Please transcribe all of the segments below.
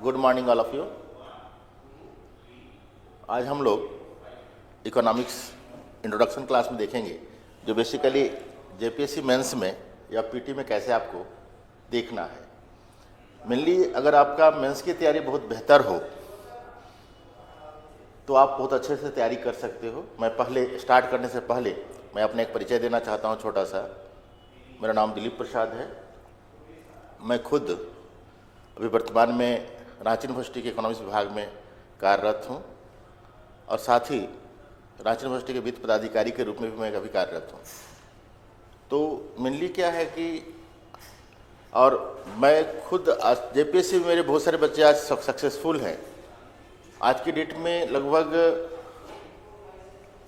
Good morning all of you. आज हम लोग इकोनॉमिक्स इंट्रोडक्शन क्लास में देखेंगे जो बेसिकली जेपीएससी मेंस में या पीटी में कैसे आपको देखना है। मेनली अगर आपका मेंस की तैयारी बहुत बेहतर हो तो आप बहुत अच्छे से तैयारी कर सकते हो। मैं पहले स्टार्ट करने से पहले मैं अपना एक परिचय देना चाहता हूँ छोटा सा। मेरा नाम दिलीप प्रसाद है। मैं खुद अभी वर्तमान में रांची यूनिवर्सिटी के इकोनॉमिक्स विभाग में कार्यरत हूँ और साथ ही रांची यूनिवर्सिटी के वित्त पदाधिकारी के रूप में भी मैं अभी कार्यरत हूँ। तो मेनली क्या है कि और मैं खुद आज जेपीएससी में मेरे बहुत सारे बच्चे आज सक्सेसफुल हैं। आज की डेट में लगभग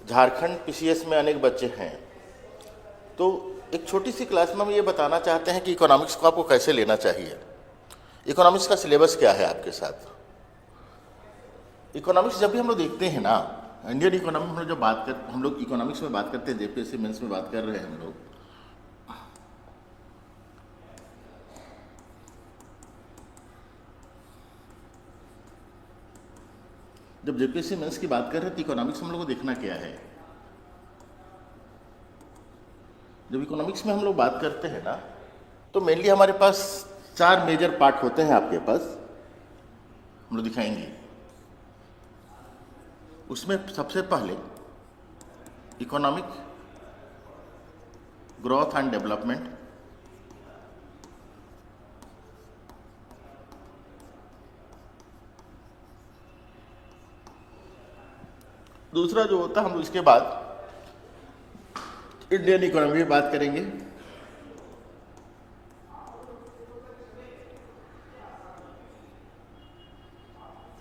झारखंड पीसीएस में अनेक बच्चे हैं। तो एक छोटी सी क्लास में हम ये बताना चाहते हैं कि इकोनॉमिक्स को आपको कैसे लेना चाहिए। इकोनॉमिक्स का सिलेबस क्या है आपके साथ। इकोनॉमिक्स जब भी हम लोग देखते हैं ना, इंडियन इकोनॉमी में जब हम लोग इकोनॉमिक्स में बात करते हैं, जेपीएससी मेंस में बात कर रहे हैं हम लोग, जब जेपीएससी मेंस की बात कर रहे हैं तो इकोनॉमिक्स हम लोग को देखना क्या है। जब इकोनॉमिक्स में हम लोग बात करते हैं ना तो मेनली हमारे पास 4 मेजर पार्ट होते हैं आपके पास, हम लोग दिखाएंगे। उसमें सबसे पहले इकोनॉमिक ग्रोथ एंड डेवलपमेंट, दूसरा जो होता है हम लोग इसके बाद इंडियन इकोनॉमी में बात करेंगे।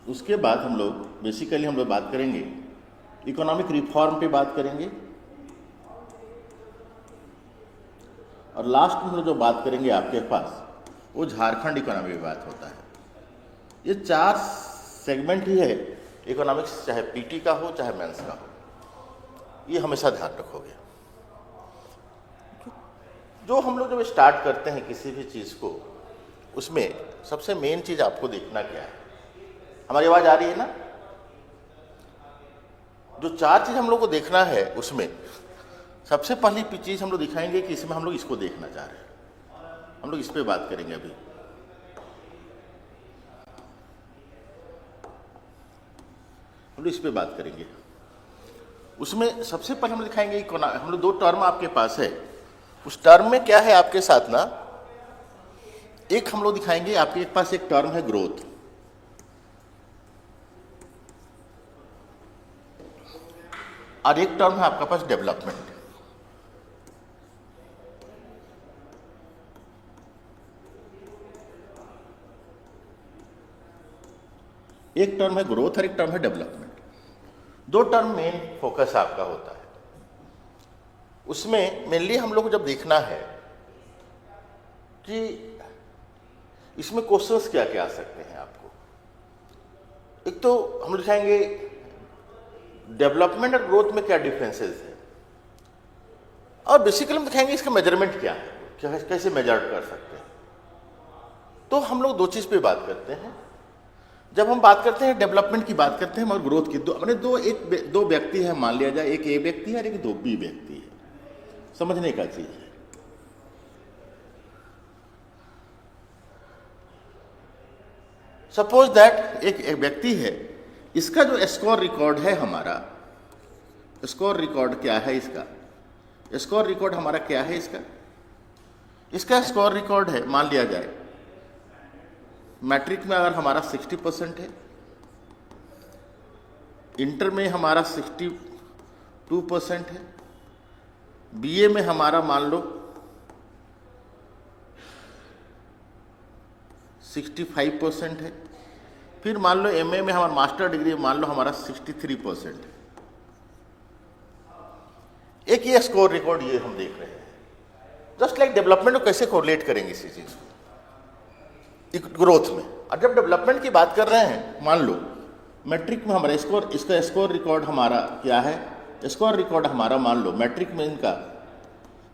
उसके बाद हम लोग बेसिकली हम लोग बात करेंगे इकोनॉमिक रिफॉर्म पे बात करेंगे और लास्ट में हम लोग जो बात करेंगे आपके पास वो झारखंड इकोनॉमी पे बात होता है। ये 4 सेगमेंट ही है इकोनॉमिक्स, चाहे पीटी का हो चाहे मेंस का हो, ये हमेशा ध्यान रखोगे। जो हम लोग जब स्टार्ट करते हैं किसी भी चीज़ को, उसमें सबसे मेन चीज़ आपको देखना क्या है। हमारी आवाज़ आ रही है ना? जो 4 चीज़ हम लोग को देखना है उसमें सबसे पहली चीज़ हम लोग दिखाएंगे कि इसमें हम लोग इसको देखना चाह रहे हैं। हम लोग इस पे बात करेंगे अभी। हम लोग इस पे बात करेंगे। उसमें सबसे पहले हम दिखाएंगे हम लोग 2 टर्म आपके पास है। उस टर्म में क्या है आपके साथ ना, एक हम लोग दिखाएंगे आपके पास एक टर्म है ग्रोथ, और एक टर्म है आपका पास डेवलपमेंट। एक टर्म है ग्रोथ और एक टर्म है डेवलपमेंट। 2 टर्म मेन फोकस आपका होता है। उसमें मेनली हम लोग को जब देखना है कि इसमें क्वेश्चंस क्या क्या आ सकते हैं आपको। एक तो हम दिखाएंगे डेवलपमेंट और ग्रोथ में क्या डिफरेंसेस है, और बेसिकली हम दिखाएंगे इसका मेजरमेंट क्या है, कैसे मेजर कर सकते हैं। तो हम लोग 2 चीज़ पे बात करते हैं। जब हम बात करते हैं डेवलपमेंट की बात करते हैं और ग्रोथ की, दो व्यक्ति है, मान लिया जाए एक ए व्यक्ति है और एक बी व्यक्ति है। समझने का चीज है। सपोज दैट एक व्यक्ति है, इसका जो स्कोर रिकॉर्ड है, हमारा स्कोर रिकॉर्ड क्या है, इसका स्कोर रिकॉर्ड हमारा क्या है, इसका स्कोर रिकॉर्ड है, मान लिया जाए मैट्रिक में अगर हमारा 60% है, इंटर में हमारा 62% है, बीए में हमारा मान लो 65% है, फिर मान लो एमए में हमारा मास्टर डिग्री मान लो हमारा 63% है। एक ये स्कोर रिकॉर्ड ये हम देख रहे हैं। जस्ट लाइक डेवलपमेंट को कैसे कोरिलेट करेंगे इसी चीज को ग्रोथ में। और जब डेवलपमेंट की बात कर रहे हैं, मान लो मैट्रिक में हमारा इसका स्कोर रिकॉर्ड हमारा क्या है, स्कोर रिकॉर्ड हमारा मान लो मैट्रिक में इनका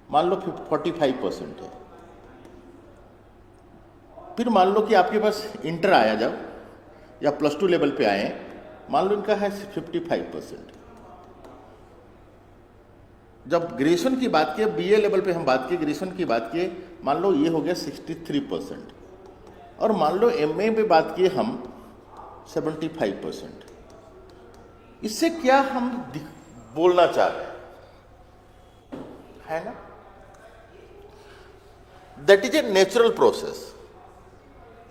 मान लो 45% है। फिर मान लो कि आपके पास इंटर आया, जब या +2 लेवल पे आए, मान लो इनका है 55%। जब ग्रेजुएशन की बात की, BA लेवल पे हम बात किए, ग्रेजुएशन की बात किए, मान लो ये हो गया 63%, और मान लो MA पे बात किए हम 75%। इससे क्या हम बोलना चाह रहे हैं, है ना? That is a natural process.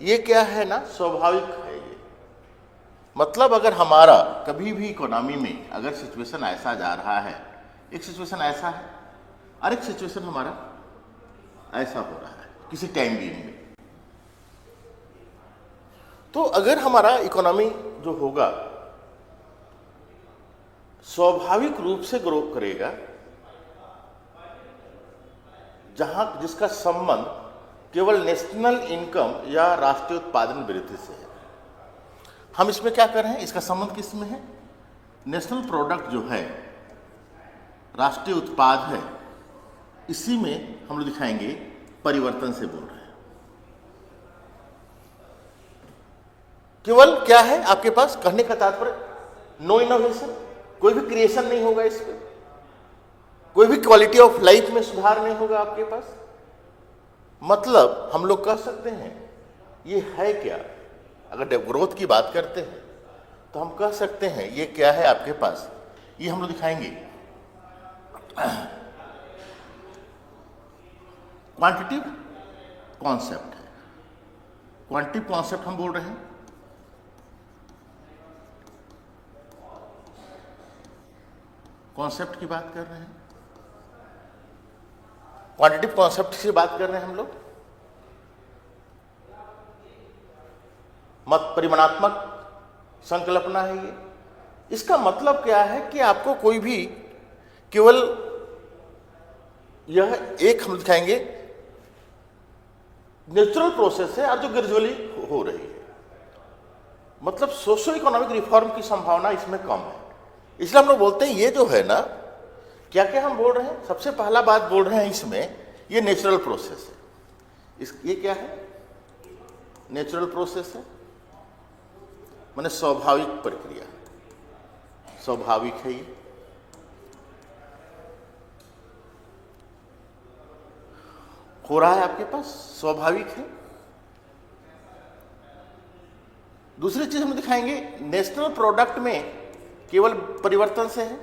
ये क्या है ना, स्वाभाविक है ये। मतलब अगर हमारा कभी भी इकोनॉमी में अगर सिचुएशन ऐसा जा रहा है, एक सिचुएशन ऐसा है और एक सिचुएशन हमारा ऐसा हो रहा है किसी टाइम बीइंग में, तो अगर हमारा इकोनॉमी जो होगा स्वाभाविक रूप से ग्रो करेगा, जहां जिसका संबंध केवल नेशनल इनकम या राष्ट्रीय उत्पादन वृद्धि से है। हम इसमें क्या कर रहे हैं, इसका संबंध किस में है? नेशनल प्रोडक्ट जो है, राष्ट्रीय उत्पाद है, इसी में हम लोग दिखाएंगे परिवर्तन से बोल रहे हैं। केवल क्या है आपके पास, कहने का तात्पर्य नो इनोवेशन, कोई भी क्रिएशन नहीं होगा इसमें, कोई भी क्वालिटी ऑफ लाइफ में सुधार नहीं होगा आपके पास। मतलब हम लोग कह सकते हैं ये है क्या, अगर ग्रोथ की बात करते हैं तो हम कह सकते हैं ये क्या है आपके पास, ये हम लोग दिखाएंगे क्वांटिटिव कॉन्सेप्ट है। क्वांटिटिव कॉन्सेप्ट हम बोल रहे हैं, कॉन्सेप्ट की बात कर रहे हैं, क्वांटिटिव कॉन्सेप्ट से बात कर रहे हैं हम लोग। मत परिमाणात्मक संकल्पना है ये। इसका मतलब क्या है कि आपको कोई भी केवल यह एक हम दिखाएंगे नेचुरल प्रोसेस है और जो ग्रेजुअली हो रही है। मतलब सोशो इकोनॉमिक रिफॉर्म की संभावना इसमें कम है। इसलिए हम लोग बोलते हैं ये जो है ना, क्या क्या हम बोल रहे हैं, सबसे पहला बात बोल रहे हैं इसमें ये नेचुरल प्रोसेस है। ये क्या है, नेचुरल प्रोसेस है, माने स्वाभाविक प्रक्रिया, स्वाभाविक है ये। हो रहा है आपके पास, स्वाभाविक है। दूसरी चीज हम दिखाएंगे, नेशनल प्रोडक्ट में केवल परिवर्तन से है।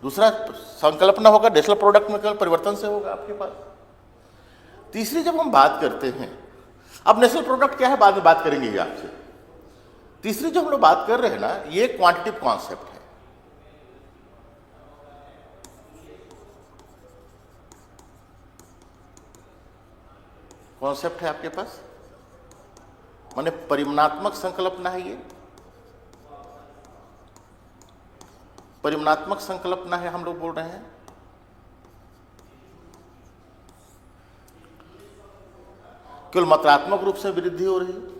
दूसरा संकल्पना होगा नेशनल प्रोडक्ट में केवल परिवर्तन से होगा आपके पास। तीसरी जब हम बात करते हैं, अब नेशनल प्रोडक्ट क्या है बाद में बात करेंगे ये आपसे। तीसरी जो हम लोग बात कर रहे हैं ना, ये क्वांटिटिव कॉन्सेप्ट है। कॉन्सेप्ट है आपके पास, माने परिमाणात्मक संकल्पना है ये, परिमाणात्मक संकल्पना है हम लोग बोल रहे हैं। केवल मात्रात्मक रूप से वृद्धि हो रही है।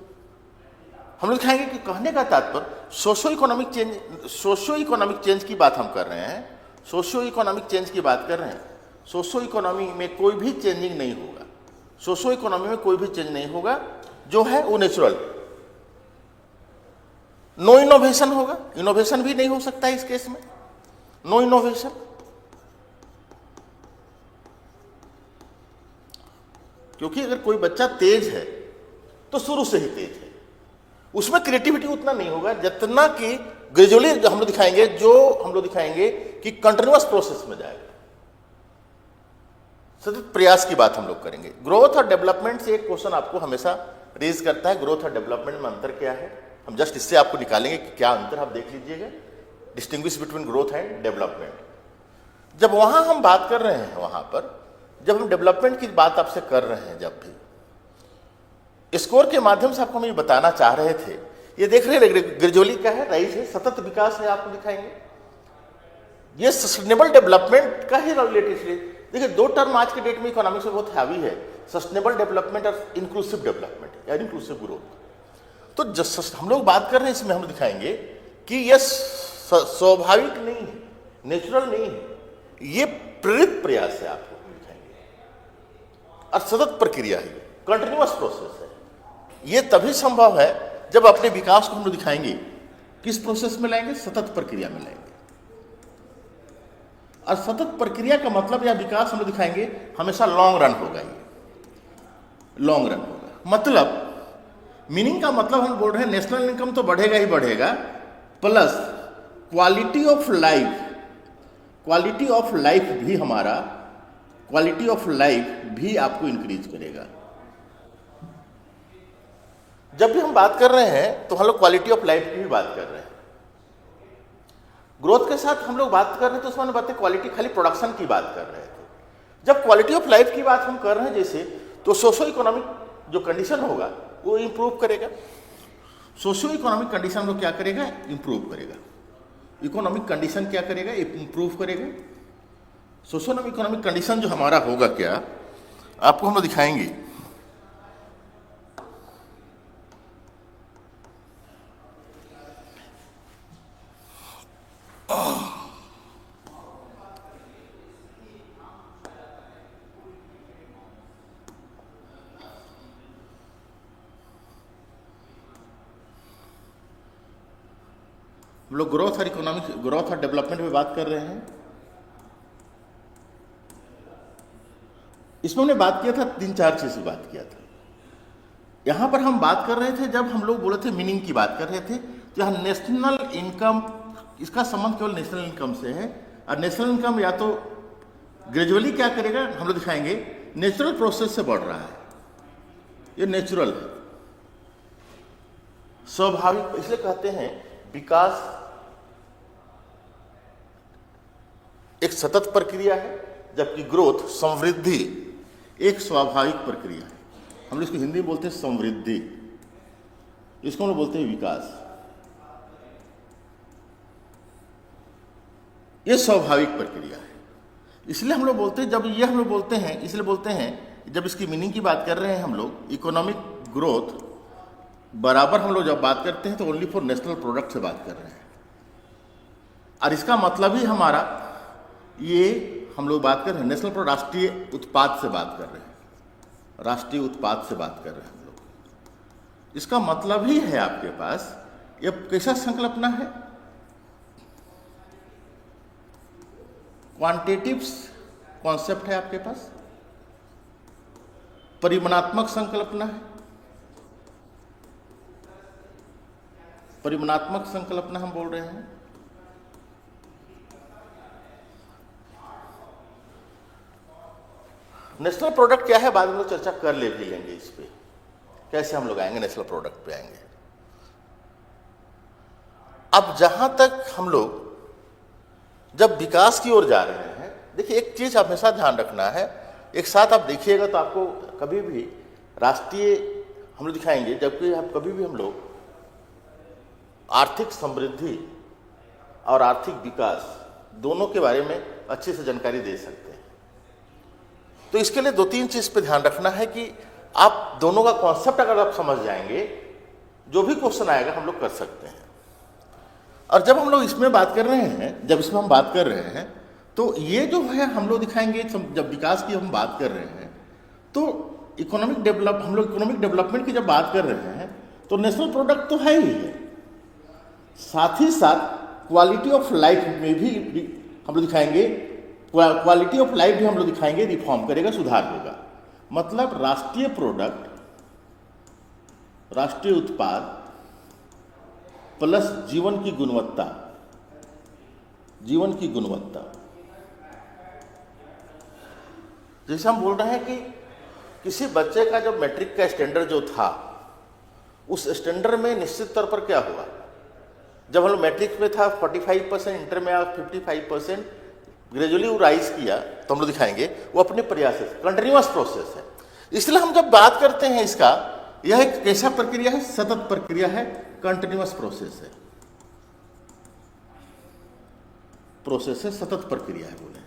हम लोग दिखाएंगे कि कहने का तात्पर्य सोशो इकोनॉमिक चेंज की बात हम कर रहे हैं, सोशो इकोनॉमिक चेंज की बात कर रहे हैं। सोशो इकोनॉमी में कोई भी चेंजिंग नहीं होगा, सोशो इकोनॉमी में कोई भी चेंज नहीं होगा, जो है वो नेचुरल। नो इनोवेशन होगा, इनोवेशन भी नहीं हो सकता है इस केस में, नो इनोवेशन। क्योंकि अगर कोई बच्चा तेज है तो शुरू से ही तेज है, उसमें क्रिएटिविटी उतना नहीं होगा जितना कि ग्रेजुअली हम लोग दिखाएंगे, जो हम लोग दिखाएंगे कि कंटिन्यूअस प्रोसेस में जाएगा, सतत प्रयास की बात हम लोग करेंगे। ग्रोथ और डेवलपमेंट से एक क्वेश्चन आपको हमेशा रेज करता है, ग्रोथ और डेवलपमेंट में अंतर क्या है। हम जस्ट इससे आपको निकालेंगे कि क्या अंतर, आप देख लीजिएगा, distinguish between growth and development. जब वहां हम बात कर रहे हैं, वहां पर जब हम डेवलपमेंट की बात आपसे कर रहे हैं, जब भी स्कोर के माध्यम से आपको हम ये बताना चाह रहे थे, ये देख रहे हैं ग्रेजुअली क्या है, राइज है, सतत विकास है, आपको दिखाएंगे। ये सस्टेनेबल डेवलपमेंट का ही रिलेटेड। देखिए, दो टर्म आज के डेट में इकोनॉमिक्स में बहुत हैवी है, सस्टेनेबल डेवलपमेंट और इंक्लूसिव डेवलपमेंट या इंक्लूसिव ग्रोथ। तो जब हम लोग बात कर रहे हैं, इसमें हम दिखाएंगे कि यह स्वाभाविक नहीं है, नेचुरल नहीं है, ये प्रेरित प्रयास है, आपको दिखाएंगे, और सतत प्रक्रिया है, कंटिन्यूअस प्रोसेस है। ये तभी संभव है जब अपने विकास को हम लोग दिखाएंगे किस प्रोसेस में लाएंगे, सतत प्रक्रिया में लाएंगे। और सतत प्रक्रिया का मतलब या विकास हम लोग दिखाएंगे हमेशा लॉन्ग रन होगा, ये लॉन्ग रन होगा। मतलब मीनिंग का मतलब हम बोल रहे हैं नेशनल इनकम तो बढ़ेगा ही बढ़ेगा, प्लस क्वालिटी ऑफ लाइफ भी हमारा क्वालिटी ऑफ लाइफ भी आपको इंक्रीज करेगा। जब भी हम बात कर रहे हैं तो हम लोग क्वालिटी ऑफ लाइफ की भी बात कर रहे हैं। ग्रोथ के साथ हम लोग बात कर रहे हैं तो उसमें बातें क्वालिटी खाली प्रोडक्शन की बात कर रहे थे। जब क्वालिटी ऑफ लाइफ की बात हम कर रहे हैं जैसे, तो सोशो इकोनॉमिक जो कंडीशन होगा वो इंप्रूव करेगा। सोशो इकोनॉमिक कंडीशन को क्या करेगा, इंप्रूव करेगा। इकोनॉमिक कंडीशन क्या करेगा, इंप्रूव करेगा। सोशो इकोनॉमिक कंडीशन जो हमारा होगा क्या, आपको हम लोग दिखाएंगे। हम लोग ग्रोथ और इकोनॉमिक ग्रोथ और डेवलपमेंट में बात कर रहे हैं। इसमें हमने बात किया था 3-4 चीज की बात किया था। यहां पर हम बात कर रहे थे, जब हम लोग बोले थे मीनिंग की बात कर रहे थे, तो यहाँ नेशनल इनकम, इसका संबंध केवल नेशनल इनकम से है। और नेशनल इनकम या तो ग्रेजुअली क्या करेगा, हम लोग दिखाएंगे नेचुरल प्रोसेस से बढ़ रहा है, ये नेचुरल है, स्वाभाविक। इसलिए कहते हैं विकास एक सतत प्रक्रिया है, जबकि ग्रोथ, समृद्धि एक स्वाभाविक प्रक्रिया है। हम लोग इसको हिंदी में बोलते हैं समृद्धि, इसको हम लोग बोलते हैं विकास। ये स्वाभाविक प्रक्रिया है। इसलिए हम लोग बोलते हैं, जब ये हम लोग बोलते हैं, इसलिए बोलते हैं जब इसकी मीनिंग की बात कर रहे हैं हम लोग, इकोनॉमिक ग्रोथ बराबर हम लोग जब बात करते हैं तो ओनली फॉर नेशनल प्रोडक्ट से बात कर रहे हैं। और इसका मतलब ही हमारा ये हम लोग बात कर रहे हैं नेशनल प्रोडक्ट, राष्ट्रीय उत्पाद से बात कर रहे हैं, राष्ट्रीय उत्पाद से बात कर रहे हैं हम लोग। इसका मतलब ही है आपके पास ये कैसा संकल्पना है, क्वांटिटेटिव कॉन्सेप्ट है आपके पास, परिमाणात्मक संकल्पना है। परिमाणात्मक संकल्पना हम बोल रहे हैं। नेशनल प्रोडक्ट क्या है, बाद में लोग चर्चा कर ले भी लेंगे इस पे, कैसे हम लोग आएंगे नेशनल प्रोडक्ट पे आएंगे। अब जहां तक हम लोग जब विकास की ओर जा रहे हैं, देखिए एक चीज हमेशा ध्यान रखना है, एक साथ आप देखिएगा तो आपको कभी भी राष्ट्रीय हम लोग दिखाएंगे, जबकि आप कभी भी हम लोग आर्थिक समृद्धि और आर्थिक विकास दोनों के बारे में अच्छे से जानकारी दे सकते हैं। तो इसके लिए 2-3 चीज पे ध्यान रखना है कि आप दोनों का कॉन्सेप्ट अगर आप समझ जाएंगे, जो भी क्वेश्चन आएगा हम लोग कर सकते हैं। और जब हम लोग इसमें बात कर रहे हैं, जब इसमें हम बात कर रहे हैं, तो ये जो है हम लोग दिखाएंगे, जब विकास की हम बात कर रहे हैं तो हम लोग इकोनॉमिक डेवलपमेंट की जब बात कर रहे हैं तो नेशनल प्रोडक्ट तो है ही है, साथ ही साथ क्वालिटी ऑफ लाइफ में भी हम लोग दिखाएंगे, क्वालिटी ऑफ लाइफ भी हम लोग दिखाएंगे रिफॉर्म करेगा, सुधार होगा। मतलब राष्ट्रीय प्रोडक्ट, राष्ट्रीय उत्पाद प्लस जीवन की गुणवत्ता, जीवन की गुणवत्ता। जैसे हम बोल रहे हैं कि किसी बच्चे का जब मैट्रिक का स्टैंडर्ड जो था, उस स्टैंडर्ड में निश्चित तौर पर क्या हुआ, जब हम लोग मैट्रिक में था 45%, इंटर में 55%, ग्रेजुअली वो राइज किया, तो हम लोग दिखाएंगे वो अपने प्रयास से कंटिन्यूअस प्रोसेस है। इसलिए हम जब बात करते हैं इसका, यह एक कैसा प्रक्रिया है, सतत प्रक्रिया है, कंटिन्यूअस प्रोसेस है, प्रोसेस है, सतत प्रक्रिया है बोले,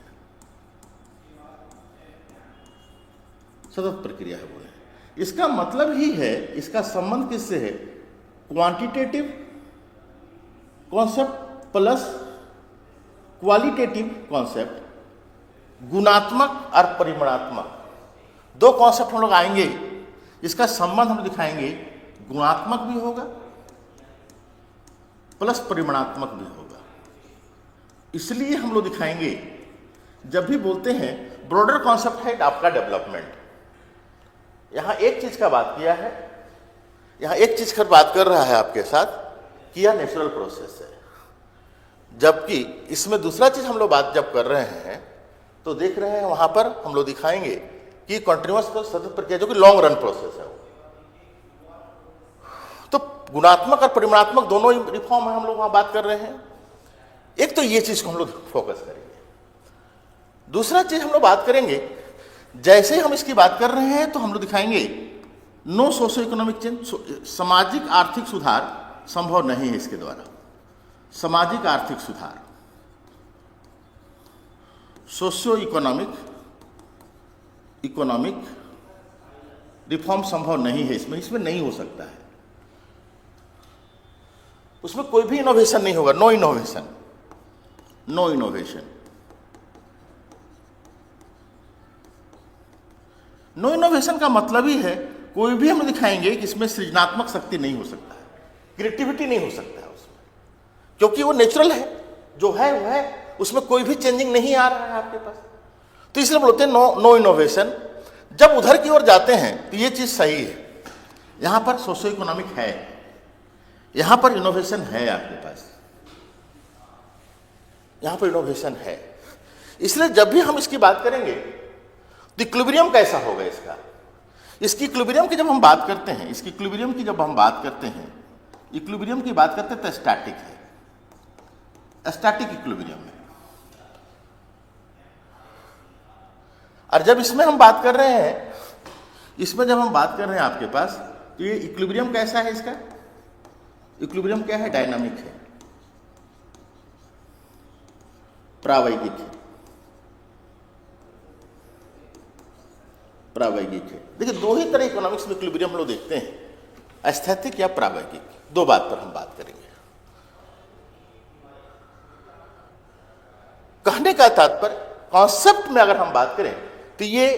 सतत प्रक्रिया है बोले। इसका मतलब ही है, इसका संबंध किससे है, quantitative concept plus qualitative concept, गुणात्मक और परिमाणात्मक, 2 कॉन्सेप्ट हम लोग आएंगे। इसका संबंध हम दिखाएंगे, गुणात्मक भी होगा प्लस परिमाणात्मक भी होगा। इसलिए हम लोग दिखाएंगे, जब भी बोलते हैं ब्रॉडर कॉन्सेप्ट है आपका डेवलपमेंट, यहां एक चीज का बात किया है, यहां एक चीज का बात कर रहा है आपके साथ कि यह नेचुरल प्रोसेस है, जबकि इसमें दूसरा चीज हम लोग बात जब कर रहे हैं तो देख रहे हैं वहां पर हम लोग दिखाएंगे कि कॉन्टिन्यूअस सतत प्रक्रिया जो कि लॉन्ग रन प्रोसेस है। तो गुणात्मक और परिमाणात्मक दोनों ही रिफॉर्म है हम लोग वहां बात कर रहे हैं। एक तो ये चीज को हम लोग फोकस करेंगे। दूसरा चीज हम लोग बात करेंगे, जैसे हम इसकी बात कर रहे हैं तो हम लोग दिखाएंगे नो सोशियो इकोनॉमिक चेंज, सामाजिक आर्थिक सुधार संभव नहीं है इसके द्वारा। सामाजिक आर्थिक सुधार, सोशियो इकोनॉमिक रिफॉर्म संभव नहीं है इसमें नहीं हो सकता है। उसमें कोई भी इनोवेशन नहीं होगा, नो इनोवेशन। नो इनोवेशन का मतलब ही है कोई भी हम दिखाएंगे कि इसमें सृजनात्मक शक्ति नहीं हो सकता है, क्रिएटिविटी नहीं हो सकता है उसमें, क्योंकि वो नेचुरल है, जो है वो है, उसमें कोई भी चेंजिंग नहीं आ रहा है आपके पास। तो इसलिए बोलते हैं नो इनोवेशन। जब उधर की ओर जाते हैं तो ये चीज सही है, यहां पर सोशियो इकोनॉमिक है, यहां पर इनोवेशन है आपके पास, यहां पर इनोवेशन है। इसलिए जब भी हम इसकी बात करेंगे तो इक्विलिब्रियम कैसा होगा इसकी इक्विलिब्रियम की जब हम बात करते हैं, इसकी इक्विलिब्रियम की जब हम बात करते हैं, इक्विलिब्रियम की बात करते हैं तो स्टैटिक है, स्टैटिक इक्विलिब्रियम है। और जब इसमें हम बात कर रहे हैं, इसमें जब हम बात कर रहे हैं आपके पास, तो ये इक्विलिब्रियम कैसा है, इसका इक्विलिब्रियम क्या है, डायनामिक है, प्रावैगिक है, प्रावैगिक है। देखिए दो ही तरह इकोनॉमिक्स में इक्विलिब्रियम हम लोग देखते हैं, स्थैतिक या प्रावैगिक, दो बात पर हम बात करेंगे। कहने का तात्पर्य कॉन्सेप्ट में अगर हम बात करें तो ये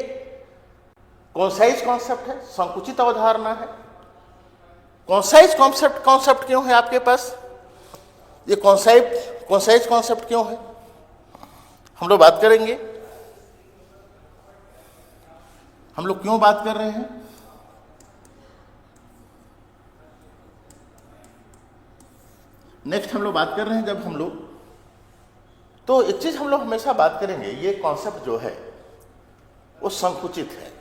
कॉन्साइज कॉन्सेप्ट है, संकुचित अवधारणा है। कॉन्साइज कॉन्सेप्ट क्यों है आपके पास, ये कॉन्साइज कॉन्सेप्ट क्यों है, हम लोग बात करेंगे। हम लोग क्यों बात कर रहे हैं, नेक्स्ट हम लोग बात कर रहे हैं जब हम लोग, तो एक चीज हम लोग हमेशा बात करेंगे, ये कॉन्सेप्ट जो है वो संकुचित है।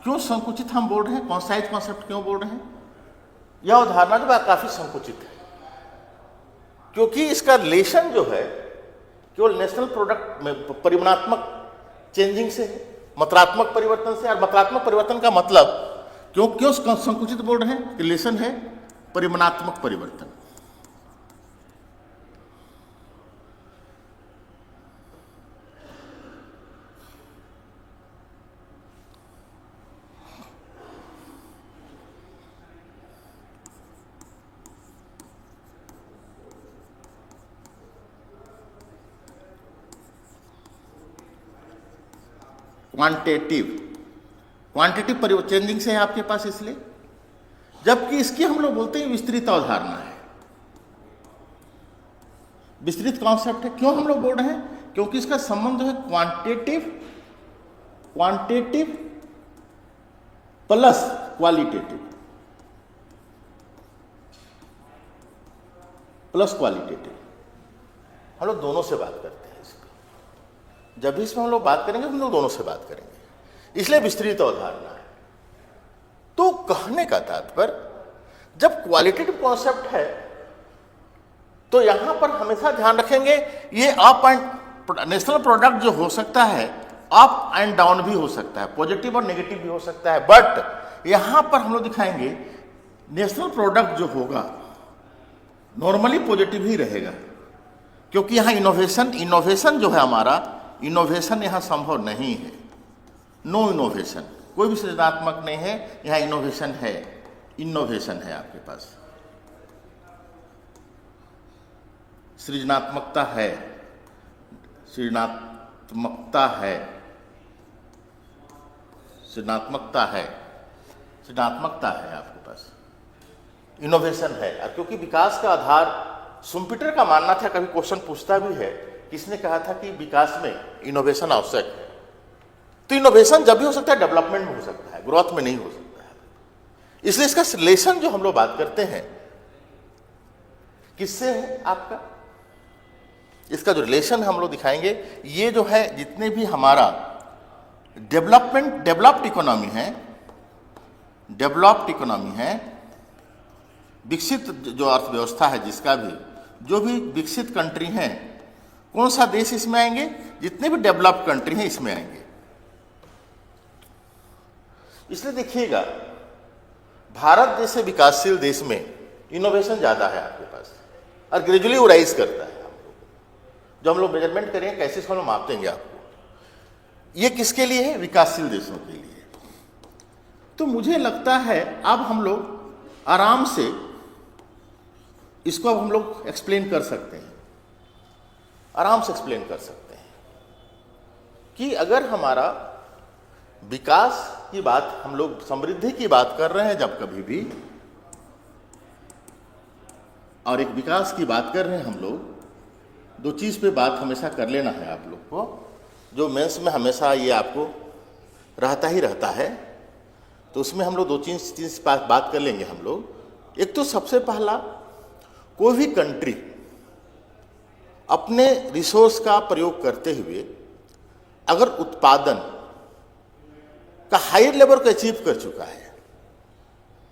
क्यों संकुचित हम बोल रहे हैं, कॉन्साइज कॉन्सेप्ट क्यों बोल रहे हैं, यह अवधारणा जो है काफी संकुचित है, क्योंकि इसका रिलेशन जो है केवल नेशनल प्रोडक्ट में परिमाणात्मक चेंजिंग से है, मात्रात्मक परिवर्तन से। और मात्रात्मक परिवर्तन का मतलब क्यों संकुचित बोल रहे हैं, रिलेशन है परिमाणात्मक परिवर्तन। क्वांटिटिव चेंजिंग से है आपके पास, इसलिए, जबकि इसकी हम लोग बोलते हैं विस्तृत अवधारणा है, विस्तृत कॉन्सेप्ट है। क्यों हम लोग बोल रहे हैं, क्योंकि इसका संबंध है क्वांटिटिव प्लस क्वालिटेटिव, हम लोग दोनों से बात करते हैं इसको। जब भी इसमें हम लोग बात करेंगे हम लोग दोनों से बात करेंगे, इसलिए विस्तृत अवधारणा है। तो कहने का तात्पर्य जब क्वालिटेटिव कॉन्सेप्ट है तो यहां पर हमेशा ध्यान रखेंगे ये अप एंड नेशनल प्रोडक्ट जो हो सकता है अप एंड डाउन भी हो सकता है, पॉजिटिव और नेगेटिव भी हो सकता है, बट यहां पर हम लोग दिखाएंगे नेशनल प्रोडक्ट जो होगा नॉर्मली पॉजिटिव ही रहेगा, क्योंकि यहां इनोवेशन जो है हमारा, इनोवेशन यहां संभव नहीं है। नो इनोवेशन, कोई भी सृजनात्मक नहीं है, यहां इनोवेशन है आपके पास, सृजनात्मकता है, सृजनात्मकता है आपके पास, इनोवेशन है। और क्योंकि विकास का आधार, शुम्पीटर का मानना था, कभी क्वेश्चन पूछता भी है, किसने कहा था कि विकास में इनोवेशन आवश्यक है। तो इनोवेशन जब भी हो सकता है, डेवलपमेंट में हो सकता है, ग्रोथ में नहीं हो सकता है। इसलिए इसका रिलेशन जो हम लोग बात करते हैं किससे है आपका, इसका जो रिलेशन हम लोग दिखाएंगे, ये जो है जितने भी हमारा डेवलप्ड इकोनॉमी है, विकसित जो अर्थव्यवस्था है, जिसका भी जो भी विकसित कंट्री हैं, कौन सा देश इसमें आएंगे, जितने भी डेवलप्ड कंट्री हैं इसमें आएंगे। इसलिए देखिएगा, भारत जैसे विकासशील देश में इनोवेशन ज्यादा है आपके पास, और ग्रेजुअली वो राइज करता है। जो हम लोग मेजरमेंट करेंगे, कैसे इसको हम मापेंगे आपको, ये किसके लिए है, विकासशील देशों के लिए। तो मुझे लगता है अब हम लोग आराम से इसको अब हम लोग एक्सप्लेन कर सकते हैं, आराम से एक्सप्लेन कर सकते हैं कि अगर हमारा विकास की बात, हम लोग समृद्धि की बात कर रहे हैं जब कभी भी, और एक विकास की बात कर रहे हैं हम लोग, दो चीज़ पे बात हमेशा कर लेना है आप लोग को, जो मेंस में हमेशा ये आपको रहता ही रहता है। तो उसमें हम लोग दो चीज़ बात कर लेंगे हम लोग। एक तो सबसे पहला, कोई भी कंट्री अपने रिसोर्स का प्रयोग करते हुए अगर उत्पादन का हायर लेवल को अचीव कर चुका है,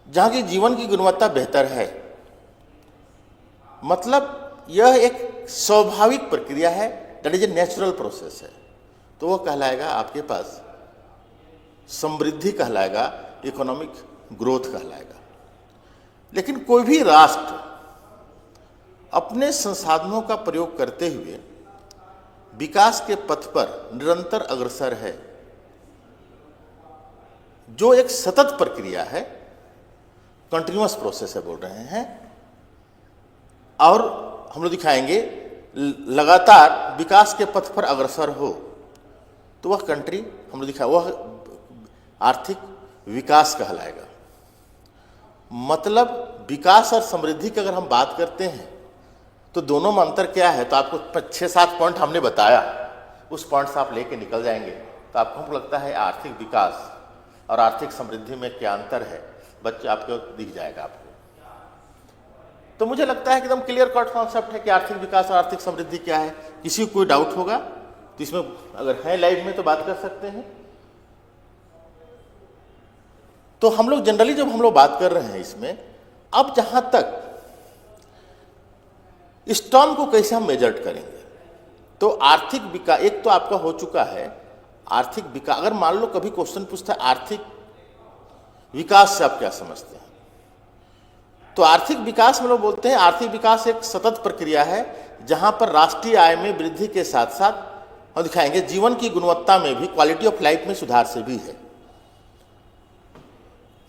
जहाँ की जीवन की गुणवत्ता बेहतर है, मतलब यह एक स्वाभाविक प्रक्रिया है, that is a natural process है, तो वह कहलाएगा आपके पास समृद्धि कहलाएगा, इकोनॉमिक ग्रोथ कहलाएगा। लेकिन कोई भी राष्ट्र अपने संसाधनों का प्रयोग करते हुए विकास के पथ पर निरंतर अग्रसर है, जो एक सतत प्रक्रिया है, कंटिन्यूअस प्रोसेस है बोल रहे हैं, और हम लोग दिखाएंगे लगातार विकास के पथ पर अग्रसर हो, तो वह कंट्री हम लोग दिखाए वह आर्थिक विकास कहलाएगा। मतलब विकास और समृद्धि की अगर हम बात करते हैं तो दोनों में अंतर क्या है, तो आपको 6-7 पॉइंट हमने बताया, उस पॉइंट से आप लेके निकल जाएंगे तो आपको हमको लगता है आर्थिक विकास और आर्थिक समृद्धि में क्या अंतर है, बच्चे आपको दिख जाएगा आपको। तो मुझे लगता है कि एकदम क्लियर कट कॉन्सेप्ट है कि आर्थिक विकास और आर्थिक समृद्धि क्या है। किसी को कोई डाउट होगा तो इसमें अगर है लाइव में तो बात कर सकते हैं। तो हम लोग जनरली जब हम लोग बात कर रहे हैं इसमें, अब जहां तक इस टर्म को कैसे हम मेजर करेंगे, तो आर्थिक विकास एक तो आपका हो चुका है। आर्थिक विकास, अगर मान लो कभी क्वेश्चन पूछता है आर्थिक विकास से आप क्या समझते हैं, तो आर्थिक विकास में लोग बोलते हैं आर्थिक विकास एक सतत प्रक्रिया है जहां पर राष्ट्रीय आय में वृद्धि के साथ साथ हम दिखाएंगे जीवन की गुणवत्ता में भी, क्वालिटी ऑफ लाइफ में सुधार से भी है।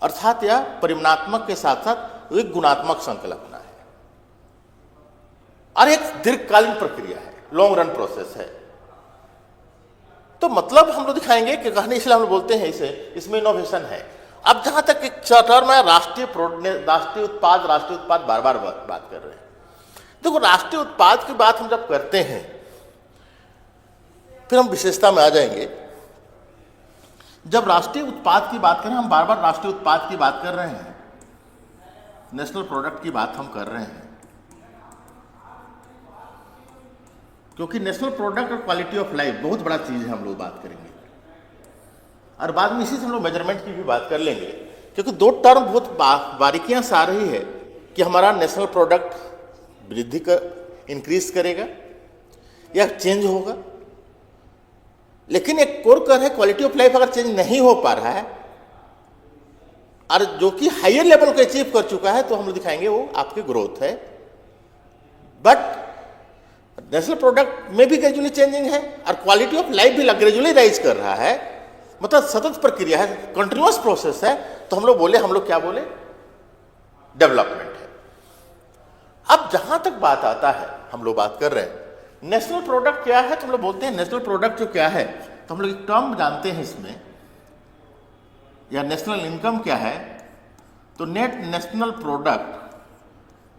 अर्थात यह परिमाणात्मक के साथ साथ एक गुणात्मक संकल्पना है और एक दीर्घकालीन प्रक्रिया है, लॉन्ग रन प्रोसेस है। तो मतलब हम लोग दिखाएंगे कि कहने इसलिए हम लोग बोलते हैं इसे, इसमें इनोवेशन है। अब जहां तक एक टर्म है राष्ट्रीय उत्पाद बार बार बात कर रहे हैं। देखो, राष्ट्रीय उत्पाद की बात हम जब करते हैं फिर हम विशेषता में आ जाएंगे। जब राष्ट्रीय उत्पाद की बात करें, हम बार बार राष्ट्रीय उत्पाद की बात कर रहे हैं, नेशनल प्रोडक्ट की बात हम कर रहे हैं, क्योंकि नेशनल प्रोडक्ट और क्वालिटी ऑफ लाइफ बहुत बड़ा चीज है, हम लोग बात करेंगे और बाद में इसी से हम लोग मेजरमेंट की भी बात कर लेंगे। क्योंकि दो टर्म बहुत बारीकियां से आ रही है कि हमारा नेशनल प्रोडक्ट वृद्धि का इंक्रीज करेगा या चेंज होगा, लेकिन एक कोर कर है क्वालिटी ऑफ लाइफ अगर चेंज नहीं हो पा रहा है और जो कि हायर लेवल को अचीव कर चुका है, तो हम लोग दिखाएंगे वो आपके ग्रोथ है। बट नेशनल प्रोडक्ट में भी ग्रेजुअली चेंजिंग है और क्वालिटी ऑफ लाइफ भी ग्रेजुअली राइज कर रहा है, मतलब सतत प्रक्रिया है, कंटिन्यूअस प्रोसेस है। तो हम लोग क्या बोले, डेवलपमेंट है। अब जहां तक बात आता है, हम लोग बात कर रहे हैं नेशनल प्रोडक्ट क्या है, तो हम लोग बोलते हैं नेशनल प्रोडक्ट जो क्या है, तो हम लोग एक टर्म जानते हैं इसमें, या नेशनल इनकम क्या है, तो net national product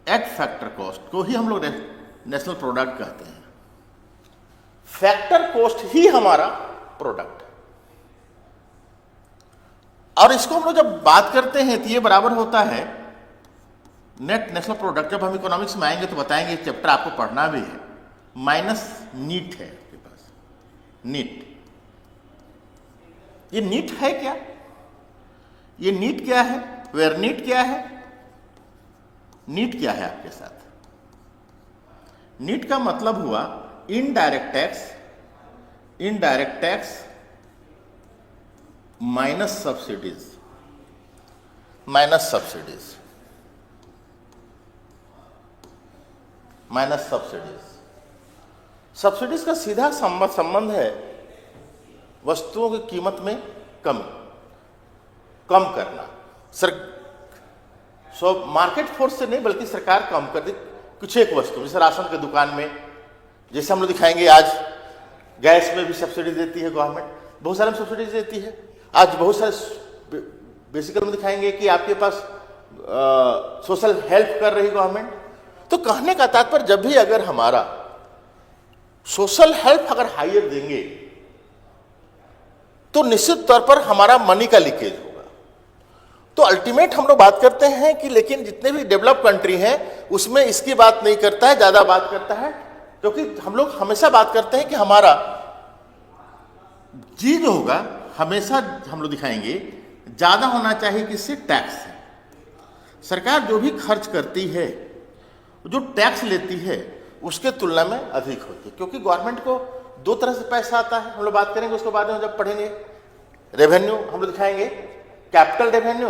at factor cost को ही हम लोग नेशनल प्रोडक्ट कहते हैं। फैक्टर कॉस्ट ही हमारा प्रोडक्ट है। और इसको हम लोग जब बात करते हैं तो ये बराबर होता है नेट नेशनल प्रोडक्ट। जब हम इकोनॉमिक्स में आएंगे तो बताएंगे, चैप्टर आपको पढ़ना भी है, माइनस नीट है आपके पास, नीट। ये नीट है क्या? ये नीट क्या है? वेयर नीट क्या है? नीट क्या है आपके साथ? नीट का मतलब हुआ indirect tax, indirect tax minus subsidies, minus subsidies, minus subsidies. Subsidies का सीधा संबंध है वस्तुओं की कीमत में कमी, कम करना। मार्केट फोर्स से नहीं बल्कि सरकार कम कर दी कुछ एक वस्तु, जैसे राशन की दुकान में, जैसे हम लोग दिखाएंगे आज गैस में भी सब्सिडी देती है गवर्नमेंट, बहुत सारे में सब्सिडी देती है। आज बहुत सारे बेसिकली हम दिखाएंगे कि आपके पास सोशल हेल्प कर रही गवर्नमेंट। तो कहने का तात्पर्य जब भी अगर हमारा सोशल हेल्प अगर हायर देंगे तो निश्चित तौर पर हमारा मनी का लीकेज होगा। तो अल्टीमेट हम लोग बात करते हैं कि लेकिन जितने भी डेवलप कंट्री हैं उसमें इसकी बात नहीं करता है, ज्यादा बात करता है, क्योंकि हम लोग हमेशा बात करते हैं कि हमारा जी जो होगा हमेशा हम लोग दिखाएंगे ज्यादा होना चाहिए किससे? टैक्स से। सरकार जो भी खर्च करती है, जो टैक्स लेती है उसके तुलना में अधिक होती है, क्योंकि गवर्नमेंट को दो तरह से पैसा आता है। हम लोग बात करेंगे उसके बाद में जब पढ़ेंगे रेवेन्यू, हम लोग दिखाएंगे कैपिटल रेवेन्यू,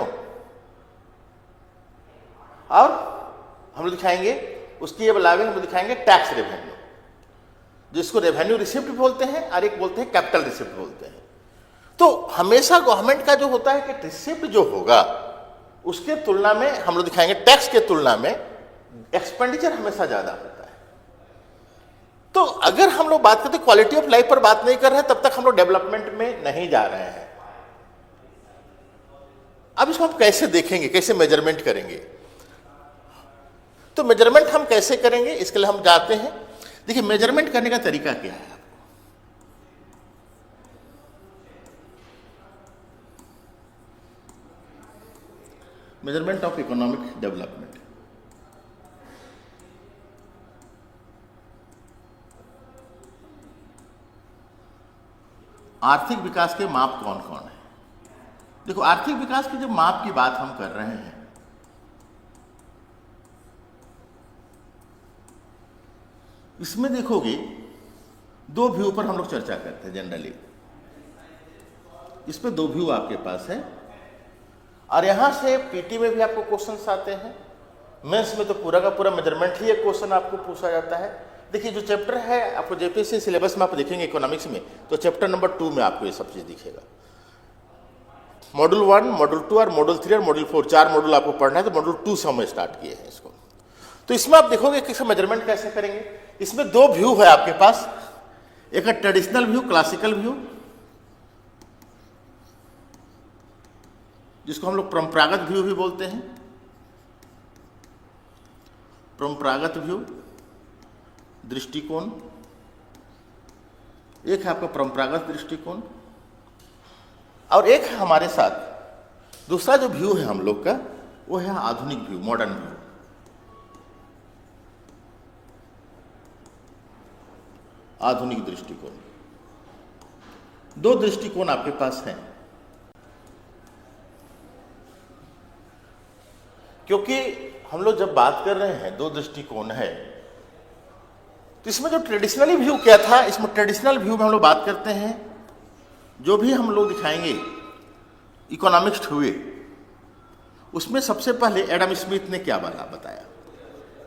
और हम लोग दिखाएंगे उसकी ये अलावे हम लोग दिखाएंगे टैक्स रेवेन्यू, जिसको रेवेन्यू रिसिप्ट बोलते हैं और एक बोलते हैं कैपिटल रिसिप्ट बोलते हैं। तो हमेशा गवर्नमेंट का जो होता है कि रिसिप्ट जो होगा उसके तुलना में हम लोग दिखाएंगे टैक्स के तुलना में एक्सपेंडिचर हमेशा ज्यादा होता है। तो अगर हम लोग बात करते क्वालिटी ऑफ लाइफ पर बात नहीं कर रहे हैं तब तक हम लोग डेवलपमेंट में नहीं जा रहे हैं। अब इसको हम कैसे देखेंगे, कैसे मेजरमेंट करेंगे? तो मेजरमेंट हम कैसे करेंगे इसके लिए हम जाते हैं। देखिए मेजरमेंट करने का तरीका क्या है। Measurement of economic development. आर्थिक विकास के माप कौन कौन है? देखो आर्थिक विकास के जो माप की बात हम कर रहे हैं, इसमें देखोगे दो व्यू पर हम लोग चर्चा करते हैं जनरली। इसमें दो व्यू आपके पास है और यहां से पीटी में भी आपको क्वेश्चंस आते हैं, मेंस में तो पूरा का पूरा मेजरमेंट ही एक क्वेश्चन आपको पूछा जाता है। देखिए जो चैप्टर है आपको जेपीएससी सिलेबस में आप देखेंगे इकोनॉमिक्स में, तो चैप्टर नंबर 2 में आपको ये सब चीज दिखेगा। मॉड्यूल 1, मॉड्यूल 2 और मॉड्यूल 3 और मॉड्यूल 4, 4 मॉड्यूल आपको पढ़ना है। तो मॉड्यूल 2 से हम स्टार्ट किए हैं इसको। तो इसमें आप देखोगे कि मेजरमेंट कैसे करेंगे। इसमें दो व्यू है आपके पास, एक है ट्रेडिशनल व्यू, क्लासिकल व्यू, जिसको हम लोग परंपरागत व्यू भी बोलते हैं। परंपरागत व्यू दृष्टिकोण, एक है आपका परंपरागत दृष्टिकोण, और एक है हमारे साथ दूसरा जो व्यू है हम लोग का, वो है आधुनिक व्यू, मॉडर्न व्यू। आधुनिक दृष्टिकोण, दो दृष्टिकोण आपके पास हैं। क्योंकि हम लोग जब बात कर रहे हैं दो दृष्टिकोण है, तो इसमें जो ट्रेडिशनली व्यू क्या था, इसमें ट्रेडिशनल व्यू में हम लोग बात करते हैं, जो भी हम लोग दिखाएंगे इकोनॉमिक्स हुए, उसमें सबसे पहले एडम स्मिथ ने क्या बताया।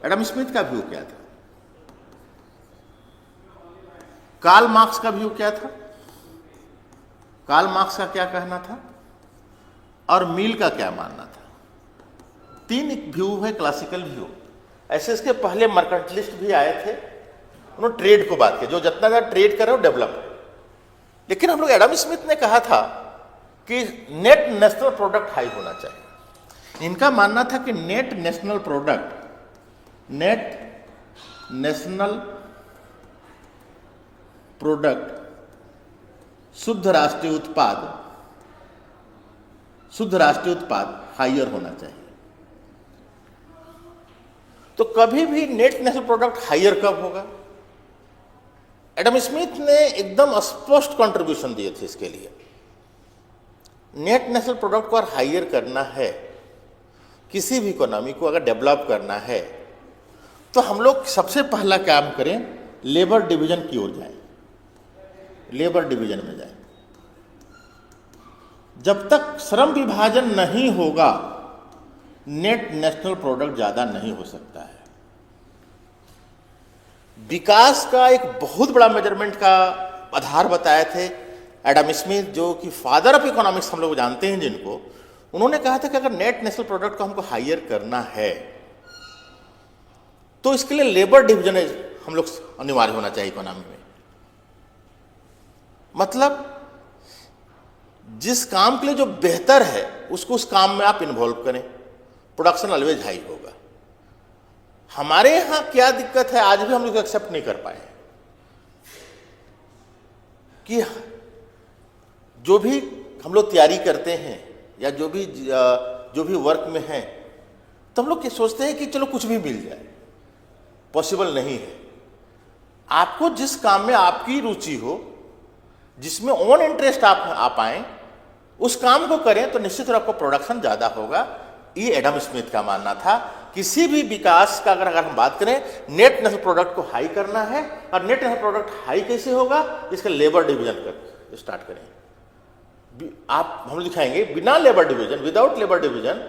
एडम स्मिथ का व्यू क्या था, कार्ल मार्क्स का व्यू क्या था, कार्ल मार्क्स का क्या कहना था, और मिल का क्या मानना था। तीन व्यू है क्लासिकल व्यू। ऐसे इसके पहले मर्केंटलिस्ट भी आए थे, उन्होंने ट्रेड को बात किया, जो जितना ज्यादा ट्रेड करे वो डेवलप है। लेकिन हम लोग एडम स्मिथ ने कहा था कि नेट नेशनल प्रोडक्ट हाई होना चाहिए। इनका मानना था कि नेट नेशनल प्रोडक्ट शुद्ध राष्ट्रीय उत्पाद हायर होना चाहिए। तो कभी भी नेट नेशनल प्रोडक्ट हायर कब होगा? एडम स्मिथ ने एकदम स्पष्ट कंट्रीब्यूशन दिए थे इसके लिए। नेट नेशनल प्रोडक्ट को अगर हायर करना है, किसी भी इकोनॉमी को अगर डेवलप करना है, तो हम लोग सबसे पहला काम करें, लेबर डिवीजन की ओर जाएं, लेबर डिवीजन में जाएं। जब तक श्रम विभाजन नहीं होगा, नेट नेशनल प्रोडक्ट ज्यादा नहीं हो सकता है। विकास का एक बहुत बड़ा मेजरमेंट का आधार बताए थे एडम स्मिथ, जो कि फादर ऑफ इकोनॉमिक्स हम लोग जानते हैं जिनको। उन्होंने कहा था कि अगर नेट नेशनल प्रोडक्ट को हमको हायर करना है, तो इसके लिए लेबर डिवीजन हम लोग अनिवार्य होना चाहिए इकोनॉमी में। मतलब जिस काम के लिए जो बेहतर है, उसको उस काम में आप इन्वॉल्व करें, प्रोडक्शन ऑलवेज हाई होगा। हमारे यहां क्या दिक्कत है, आज भी हम लोग एक्सेप्ट नहीं कर पाए कि जो भी हम लोग तैयारी करते हैं या जो भी वर्क में है, तो हम लोग क्या सोचते हैं कि चलो कुछ भी मिल जाए। पॉसिबल नहीं है। आपको जिस काम में आपकी रुचि हो, जिसमें ओन इंटरेस्ट आप पाएं, उस काम को करें तो निश्चित रूप आपको प्रोडक्शन ज्यादा होगा। ये एडम स्मिथ का मानना था। किसी भी विकास का अगर हम बात करें, नेट नेशनल प्रोडक्ट को हाई करना है, और नेट नेशनल प्रोडक्ट हाई कैसे होगा, इसका लेबर डिवीजन कर स्टार्ट करें। आप हम दिखाएंगे बिना labour division, without labour division,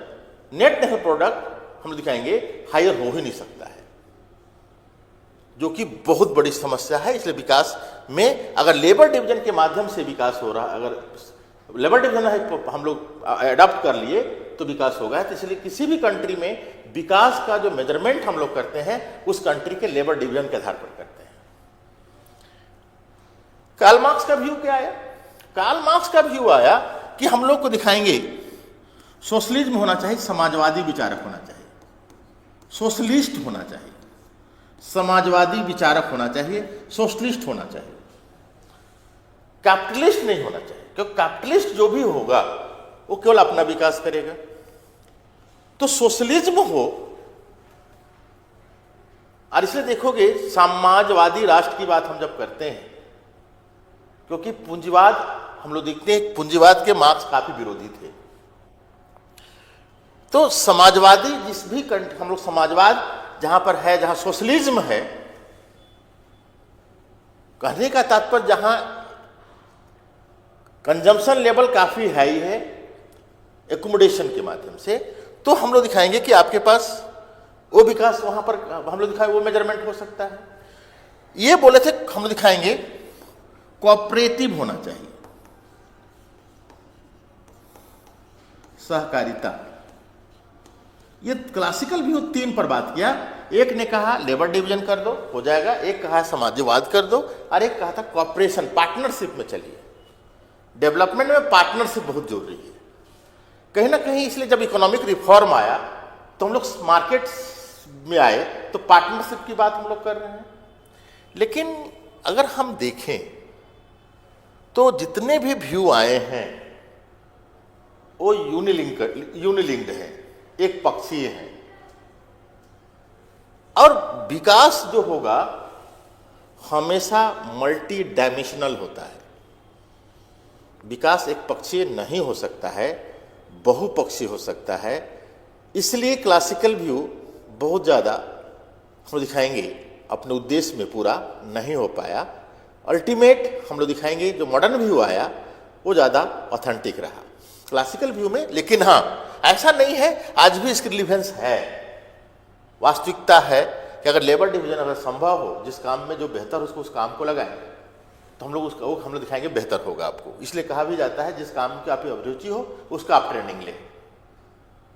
net national product हम दिखाएंगे हायर हो ही नहीं सकता है, जो कि बहुत बड़ी समस्या है। इसलिए विकास में अगर लेबर डिवीजन के माध्यम से विकास हो रहा, अगर लेबर डिवीजन हम लोग अडॉप्ट कर लिए तो विकास होगा। तो इसलिए किसी भी कंट्री में विकास का जो मेजरमेंट हम लोग करते हैं, उस कंट्री के लेबर डिवीजन के आधार पर करते हैं। कार्ल मार्क्स का व्यू क्या आया? कार्ल मार्क्स का व्यू आया कि हम लोग को दिखाएंगे सोशलिज्म होना चाहिए, समाजवादी विचारक होना चाहिए, सोशलिस्ट होना चाहिए, समाजवादी विचारक होना चाहिए, सोशलिस्ट होना चाहिए, कैपिटलिस्ट नहीं होना चाहिए। क्योंकि कैपिटलिस्ट जो भी होगा वो केवल अपना विकास करेगा। तो सोशलिज्म हो, और इसलिए देखोगे समाजवादी राष्ट्र की बात हम जब करते हैं, क्योंकि पूंजीवाद हम लोग देखते हैं, पूंजीवाद के मार्क्स काफी विरोधी थे। तो समाजवादी जिस भी हम लोग समाजवाद जहां पर है, जहां सोशलिज्म है, कहने का तात्पर्य जहां कंजम्पशन लेवल काफी हाई है एकोमोडेशन के माध्यम से, तो हम लोग दिखाएंगे कि आपके पास वो विकास वहां पर हम लोग दिखाए वो मेजरमेंट हो सकता है। ये बोले थे हम लोग दिखाएंगे कोऑपरेटिव होना चाहिए, सहकारिता। ये क्लासिकल व्यू 3 पर बात किया। एक ने कहा लेबर डिवीजन कर दो, हो जाएगा। एक कहा समाजवाद कर दो, और एक कहा था कॉपरेशन, पार्टनरशिप में चलिए। डेवलपमेंट में पार्टनरशिप बहुत जरूरी है कहीं ना कहीं। इसलिए जब इकोनॉमिक रिफॉर्म आया तो हम लोग मार्केट में आए, तो पार्टनरशिप की बात हम लोग कर रहे हैं। लेकिन अगर हम देखें तो जितने भी व्यू आए हैं वो यूनिलिंक्ड है, एक पक्षीय है। और विकास जो होगा हमेशा मल्टी डायमेंशनल होता है। विकास एक पक्षीय नहीं हो सकता है, बहुपक्षीय हो सकता है। इसलिए क्लासिकल व्यू बहुत ज़्यादा हम दिखाएंगे अपने उद्देश्य में पूरा नहीं हो पाया। अल्टीमेट हम लोग दिखाएंगे जो मॉडर्न व्यू आया वो ज़्यादा ऑथेंटिक रहा क्लासिकल व्यू में। लेकिन हाँ, ऐसा नहीं है, आज भी इसकी रिलीवेंस है। वास्तविकता है कि अगर लेबर डिवीजन अगर संभव हो, जिस काम में जो बेहतर हो उसको उस काम को लगाएं, तो हम लोग उसका वो हम लोग दिखाएंगे बेहतर होगा आपको। इसलिए कहा भी जाता है जिस काम की आपकी अभिरुचि हो उसका आप ट्रेनिंग लें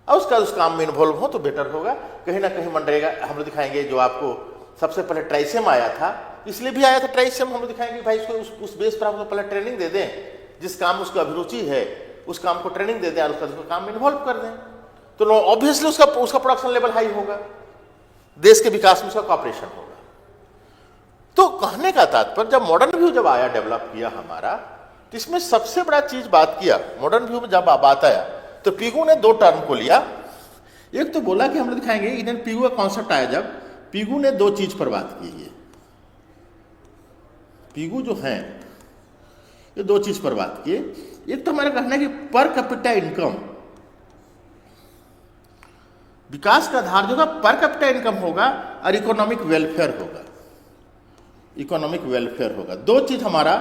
और उस काम में इन्वॉल्व हो तो बेटर होगा। कहीं ना कहीं मनरेगा हम लोग दिखाएंगे, जो आपको सबसे पहले ट्राइसेम आया था, इसलिए भी आया था ट्राइसेम। हम लोग दिखाएंगे भाई इसको उस बेस पर हम लोग पहले ट्रेनिंग दे दें, जिस काम उसकी अभिरुचि है उस काम को ट्रेनिंग दे दें और उसका काम में इन्वॉल्व कर दें। तो ऑब्वियसली उसका उसका प्रोडक्शन लेवल हाई होगा, देश के विकास में उसका कॉपरेशन होगा। तो कहने का तात्पर्य जब मॉडर्न व्यू जब आया, डेवलप किया हमारा, तो इसमें सबसे बड़ा चीज बात किया मॉडर्न व्यू में जब बात आया तो पिगू ने दो टर्म को लिया। एक तो बोला कि हम लोग दिखाएंगे इंडियन पिगू का कॉन्सेप्ट आया, जब पिगू ने दो चीज पर बात की है। पिगू जो है ये दो चीज पर बात की। एक तो हमारा कहना है कि पर कैपिटा इनकम, विकास का आधार जो है पर कैपिटा इनकम होगा और इकोनॉमिक वेलफेयर होगा। इकोनॉमिक वेलफेयर होगा, दो चीज हमारा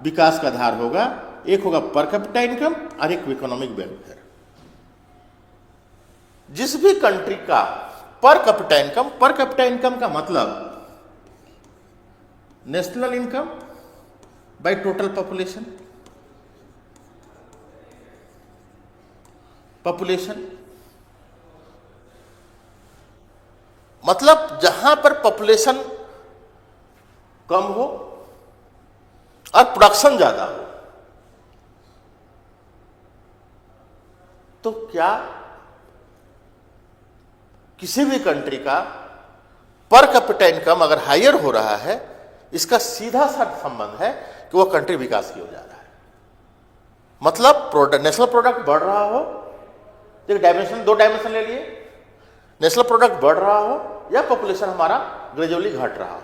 विकास का आधार होगा, एक होगा पर कैपिटा इनकम और एक इकोनॉमिक वेलफेयर। जिस भी कंट्री का पर कैपिटा इनकम का मतलब national income by total population, मतलब जहां पर पॉपुलेशन कम हो और प्रोडक्शन ज्यादा हो, तो क्या किसी भी कंट्री का पर कैपिटा इनकम अगर हायर हो रहा है, इसका सीधा सा संबंध है कि वह कंट्री विकास की ओर जा रहा है। मतलब नेशनल प्रोडक्ट बढ़ रहा हो, एक डायमेंशन, दो डायमेंशन ले लिए, नेशनल प्रोडक्ट बढ़ रहा हो या पॉपुलेशन हमारा ग्रेजुअली घट रहा हो,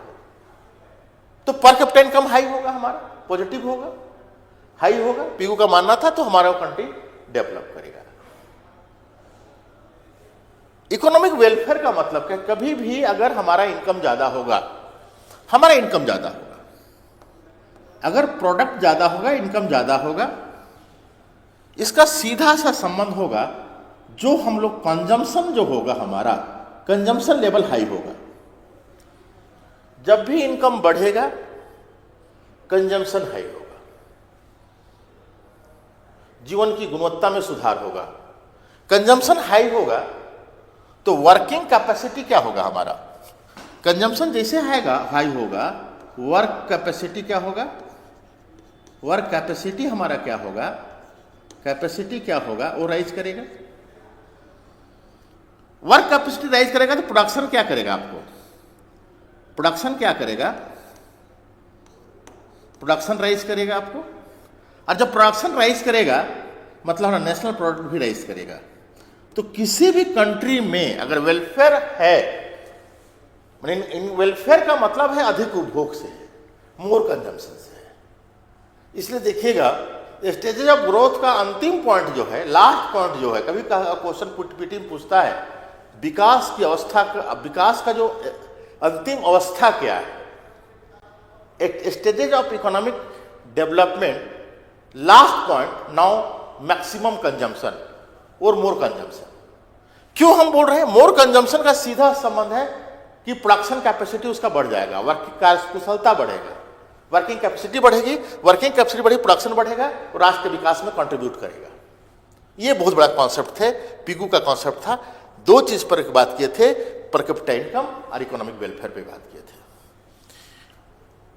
तो पर कैपिटा इनकम हाई होगा, हमारा पॉजिटिव होगा, हाई होगा। पीयू का मानना था, तो हमारा कंट्री डेवलप करेगा। इकोनॉमिक वेलफेयर का मतलब क्या, कभी भी अगर हमारा इनकम ज्यादा होगा, अगर प्रोडक्ट ज्यादा होगा, इनकम ज्यादा होगा, इसका सीधा सा संबंध होगा जो हम लोग कंजम्पशन जो होगा, हमारा कंजम्पशन लेवल हाई होगा। जब भी इनकम बढ़ेगा कंजम्पशन हाई होगा, जीवन की गुणवत्ता में सुधार होगा। कंजम्पशन हाई होगा तो वर्किंग कैपेसिटी क्या होगा हमारा, कंजम्पशन जैसे हाई होगा, वर्क कैपेसिटी क्या होगा, वर्क कैपेसिटी हमारा क्या होगा, कैपेसिटी क्या होगा, वो राइज करेगा। वर्क कैपेसिटी राइज करेगा तो प्रोडक्शन क्या करेगा, आपको प्रोडक्शन क्या करेगा, प्रोडक्शन राइज करेगा आपको। और जब प्रोडक्शन राइज करेगा मतलब हमारा नेशनल प्रोडक्ट भी राइज करेगा। तो किसी भी कंट्री में अगर वेलफेयर है, इन वेलफेयर का मतलब है अधिक उपभोग से, मोर कंजम्पशन से है। इसलिए देखिएगा स्टेजेज ऑफ ग्रोथ का अंतिम पॉइंट जो है, लास्ट पॉइंट जो है, कभी क्वेश्चन पीटी में पूछता है विकास की अवस्था का, विकास का जो अंतिम अवस्था क्या है, stages of economic development, last point now maximum consumption और मोर कंजम्पशन। क्यों हम बोल रहे हैं मोर कंजम्पशन का सीधा संबंध है कि प्रोडक्शन कैपेसिटी उसका बढ़ जाएगा, वर्किंग कार्यकुशलता बढ़ेगा, वर्किंग कैपेसिटी बढ़ेगी, वर्किंग कैपेसिटी बढ़ेगी, प्रोडक्शन बढ़ेगा और राष्ट्र के विकास में कंट्रीब्यूट करेगा। ये बहुत बड़ा कॉन्सेप्ट थे, पिगू का कॉन्सेप्ट था। दो चीज पर बात किए थे, पर कैपिटा इनकम और इकोनॉमिक वेलफेयर पे बात किए थे।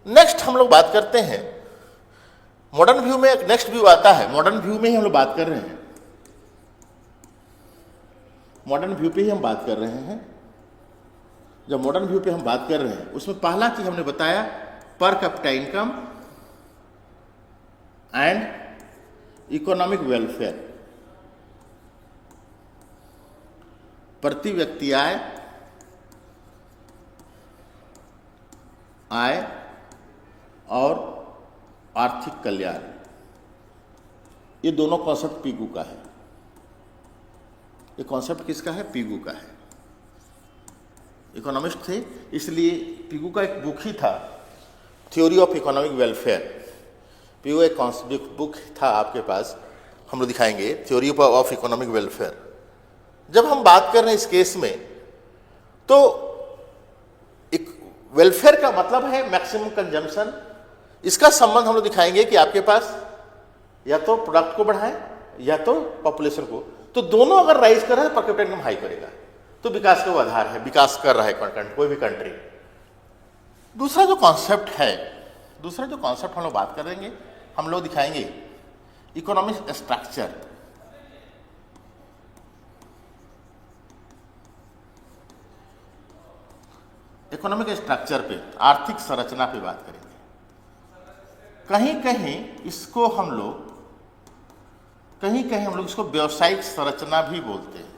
नेक्स्ट हम लोग बात करते हैं मॉडर्न व्यू में, एक नेक्स्ट व्यू आता है, मॉडर्न व्यू में ही हम लोग बात कर रहे हैं, मॉडर्न व्यू पे ही हम बात कर रहे हैं। जब मॉडर्न व्यू पे हम बात कर रहे हैं, उसमें पहला चीज हमने बताया per capita income and economic welfare, प्रति व्यक्ति आय और आर्थिक कल्याण, ये दोनों कॉन्सेप्ट पिगू का है। ये कॉन्सेप्ट किसका है, पिगू का है। इकोनॉमिस्ट थे, इसलिए पिगू का एक बुक ही था, theory of economic welfare. Pigou एक बुक था आपके पास, हम लोग दिखाएंगे, थ्योरी ऑफ इकोनॉमिक वेलफेयर। जब हम बात कर रहे हैं इस केस में, तो एक वेलफेयर का मतलब है मैक्सिमम कंजम्पशन। इसका संबंध हम लोग दिखाएंगे कि आपके पास या तो प्रोडक्ट को बढ़ाएं या तो पॉपुलेशन को, तो दोनों अगर राइज कर रहा है पर कैपिटा इनकम हाई करेगा, तो विकास का वो आधार है, विकास कर रहा है कोई भी कंट्री। दूसरा जो कॉन्सेप्ट हम लोग बात करेंगे, हम लोग दिखाएंगे इकोनॉमिक स्ट्रक्चर। इकोनॉमिक स्ट्रक्चर पे, आर्थिक संरचना पे बात करेंगे। कहीं कहीं हम लोग इसको व्यावसायिक संरचना भी बोलते हैं,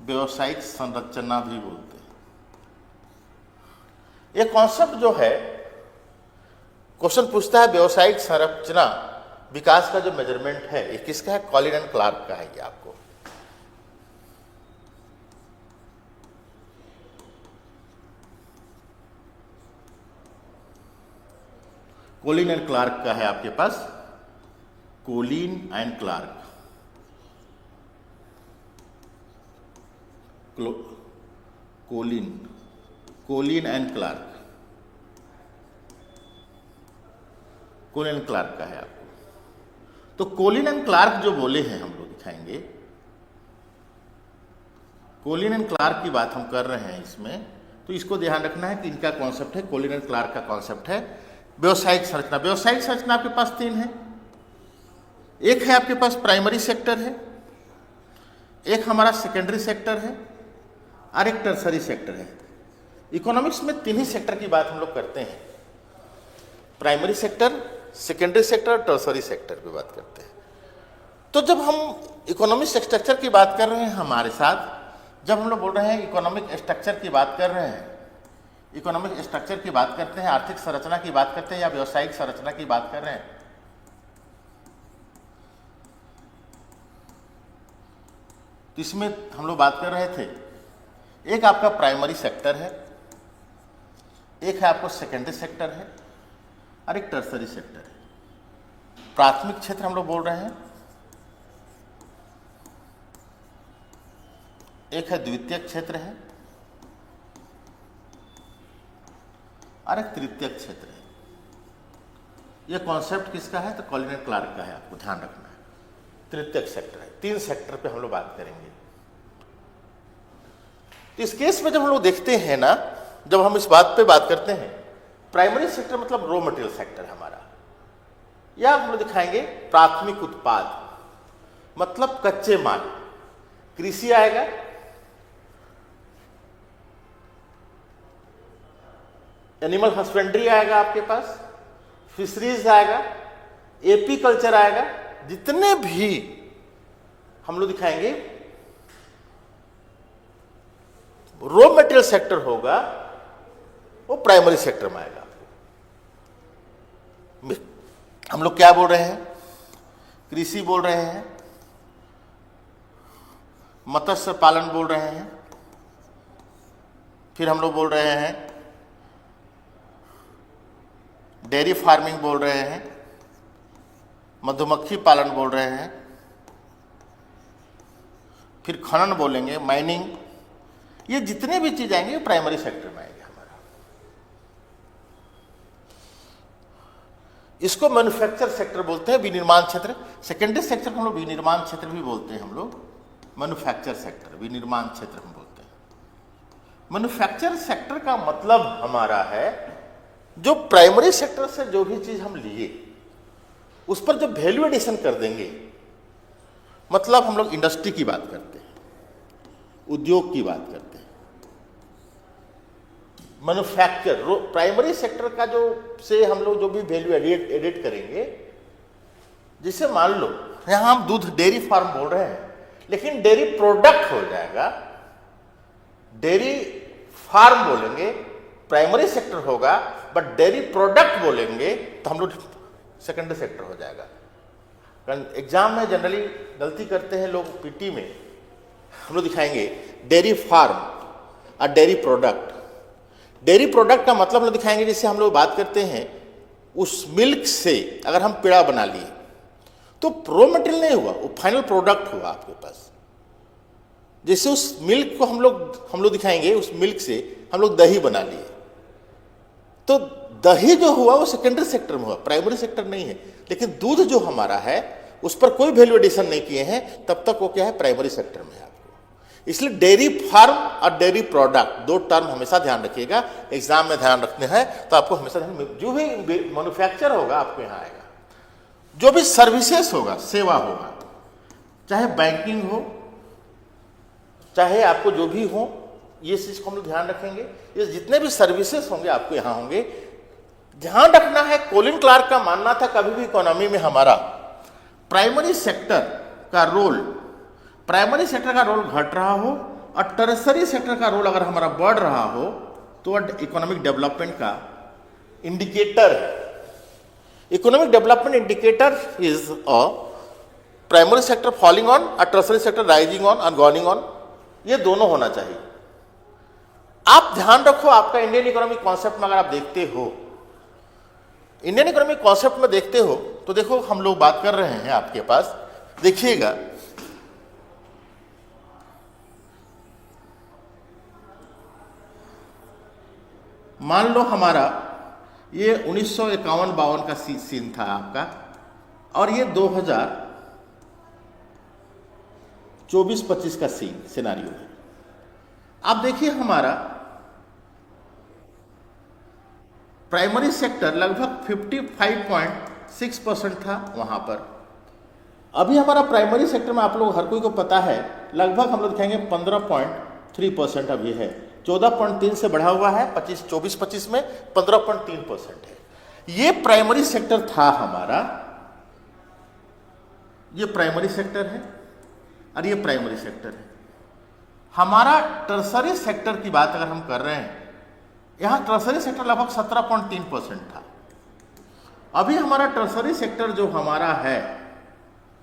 व्यावसायिक संरचना भी बोलते हैं। ये कॉन्सेप्ट जो है, क्वेश्चन पूछता है व्यावसायिक संरचना विकास का जो मेजरमेंट है ये किसका है? कॉलिन एंड क्लार्क का है। ये आपको कॉलिन एंड क्लार्क का है, आपके पास Colin and Clark, Colin and Clark, Colin and Clark का है आपको। तो कॉलिन एंड क्लार्क जो बोले हैं हम लोग दिखाएंगे, कॉलिन एंड क्लार्क की बात हम कर रहे हैं इसमें, तो इसको ध्यान रखना है कि इनका कॉन्सेप्ट है, कॉलिन एंड क्लार्क का कॉन्सेप्ट है व्यावसायिक संरचना। व्यावसायिक संरचना आपके पास तीन है, एक है आपके पास प्राइमरी सेक्टर है, एक हमारा सेकेंडरी सेक्टर है और एक टर्सरी सेक्टर है। इकोनॉमिक्स में तीन ही सेक्टर की बात हम लोग करते हैं, primary sector, secondary sector, tertiary sector की बात करते हैं। तो जब हम इकोनॉमिक स्ट्रक्चर की बात कर रहे हैं हमारे साथ, जब हम लोग बोल रहे हैं इकोनॉमिक स्ट्रक्चर की बात कर रहे हैं, इकोनॉमिक स्ट्रक्चर की बात करते हैं, आर्थिक संरचना की बात करते हैं या व्यावसायिक संरचना की बात कर रहे हैं, तो इसमें हम लोग बात कर रहे थे, एक आपका प्राइमरी सेक्टर है, एक है आपको सेकेंडरी सेक्टर है और एक टर्सरी सेक्टर है। प्राथमिक क्षेत्र हम लोग बोल रहे हैं, एक है द्वितीयक क्षेत्र है और एक तृतीयक क्षेत्र है। यह कॉन्सेप्ट किसका है? तो कॉलिन एंड क्लार्क का है, आपको ध्यान रखना है। तृतीयक सेक्टर है, तीन सेक्टर पे हम लोग बात करेंगे। तो इस केस में जब हम लोग देखते हैं ना, जब हम इस बात पे बात करते हैं, प्राइमरी सेक्टर मतलब रॉ मटेरियल सेक्टर है हमारा, या हम लोग दिखाएंगे प्राथमिक उत्पाद मतलब कच्चे माल, कृषि आएगा, एनिमल हस्बेंड्री आएगा आपके पास, फिशरीज आएगा, एपी कल्चर आएगा, जितने भी हम लोग दिखाएंगे रॉ मटेरियल सेक्टर होगा वो प्राइमरी सेक्टर में आएगा। हम लोग क्या बोल रहे हैं? कृषि बोल रहे हैं, मत्स्य पालन बोल रहे हैं, फिर हम लोग बोल रहे हैं डेयरी फार्मिंग बोल रहे हैं, मधुमक्खी पालन बोल रहे हैं, फिर खनन बोलेंगे, माइनिंग, ये जितने भी चीज आएंगे प्राइमरी सेक्टर में आएंगे हमारा। इसको मैन्युफैक्चर सेक्टर बोलते हैं, विनिर्माण क्षेत्र। सेकेंडरी सेक्टर को हम लोग विनिर्माण क्षेत्र भी बोलते हैं, हम लोग मैन्युफैक्चर सेक्टर, विनिर्माण क्षेत्र हम बोलते हैं। मैन्युफैक्चर सेक्टर का मतलब हमारा है जो प्राइमरी सेक्टर से जो भी चीज हम लिए उस पर जो वैल्यू एडिशन कर देंगे, मतलब हम लोग इंडस्ट्री की बात करते हैं, उद्योग की बात करते हैं। मैन्युफैक्चर प्राइमरी सेक्टर का जो से हम लोग जो भी वैल्यू एडिट करेंगे, जिसे मान लो यहां हम दूध डेयरी फार्म बोल रहे हैं, लेकिन डेयरी प्रोडक्ट हो जाएगा, डेयरी फार्म बोलेंगे, प्राइमरी सेक्टर होगा, बट डेयरी प्रोडक्ट बोलेंगे तो हम लोग सेकेंडरी सेक्टर हो जाएगा। एग्जाम में जनरली गलती करते हैं लोग, पीटी में हम लोग दिखाएंगे डेयरी फार्म और डेयरी प्रोडक्ट। डेयरी प्रोडक्ट का मतलब हम लोग दिखाएंगे, जैसे हम लोग बात करते हैं उस मिल्क से अगर हम पेड़ा बना लिए तो रॉ मटेरियल नहीं हुआ, वो फाइनल प्रोडक्ट हुआ आपके पास। जैसे उस मिल्क को हम लोग दिखाएंगे, उस मिल्क से हम लोग दही बना लिए, तो दही जो हुआ वो सेकेंडरी सेक्टर में हुआ, प्राइमरी सेक्टर नहीं है। लेकिन दूध जो हमारा है उस पर कोई वैल्यू एडिशन नहीं किए हैं, तब तक वो क्या है? प्राइमरी सेक्टर में है आपको। इसलिए डेयरी फार्म और डेयरी प्रोडक्ट दो टर्म हमेशा ध्यान रखिएगा, एग्जाम में ध्यान रखने हैं तो आपको हमेशा जो भी मैन्युफैक्चर होगा आपको यहाँ आएगा। जो भी सर्विसेज होगा, सेवा होगा, चाहे बैंकिंग हो, चाहे आपको जो भी हो, ये चीज को हम लोग ध्यान रखेंगे। ये जितने भी सर्विसेज होंगे आपको यहाँ होंगे, ध्यान रखना है। कोलिन क्लार्क का मानना था कभी भी इकोनॉमी में हमारा प्राइमरी सेक्टर का रोल घट रहा हो और टर्सरी सेक्टर का रोल अगर हमारा बढ़ रहा हो तो इकोनॉमिक डेवलपमेंट का इंडिकेटर है। Economic development indicator is a primary sector falling on और टर्सरी सेक्टर राइजिंग ऑन और गॉनिंग ऑन, ये दोनों होना चाहिए। आप ध्यान रखो, आपका इंडियन इकोनॉमिक कॉन्सेप्ट में अगर आप देखते हो, इंडियन इकोनॉमिक कॉन्सेप्ट में देखते हो तो देखो हम लोग बात कर रहे हैं, आपके पास देखिएगा मान लो हमारा ये 1951-52 का सीन था आपका और ये 2024-25 का सिनारियो है। आप देखिए हमारा प्राइमरी सेक्टर लगभग 55.6% था वहां पर। अभी हमारा प्राइमरी सेक्टर में आप लोग हर कोई को पता है लगभग हम लोग दिखाएंगे 15.3% अभी है। 14.3 से बढ़ा हुआ है 24-25 में 15.3% है। ये प्राइमरी सेक्टर था हमारा, ये प्राइमरी सेक्टर है और ये प्राइमरी सेक्टर है। हमारा टर्सरी सेक्टर की बात अगर हम कर रहे हैं, यहां टर्सरी सेक्टर लगभग 17.3% था। अभी हमारा टर्सरी सेक्टर जो हमारा है,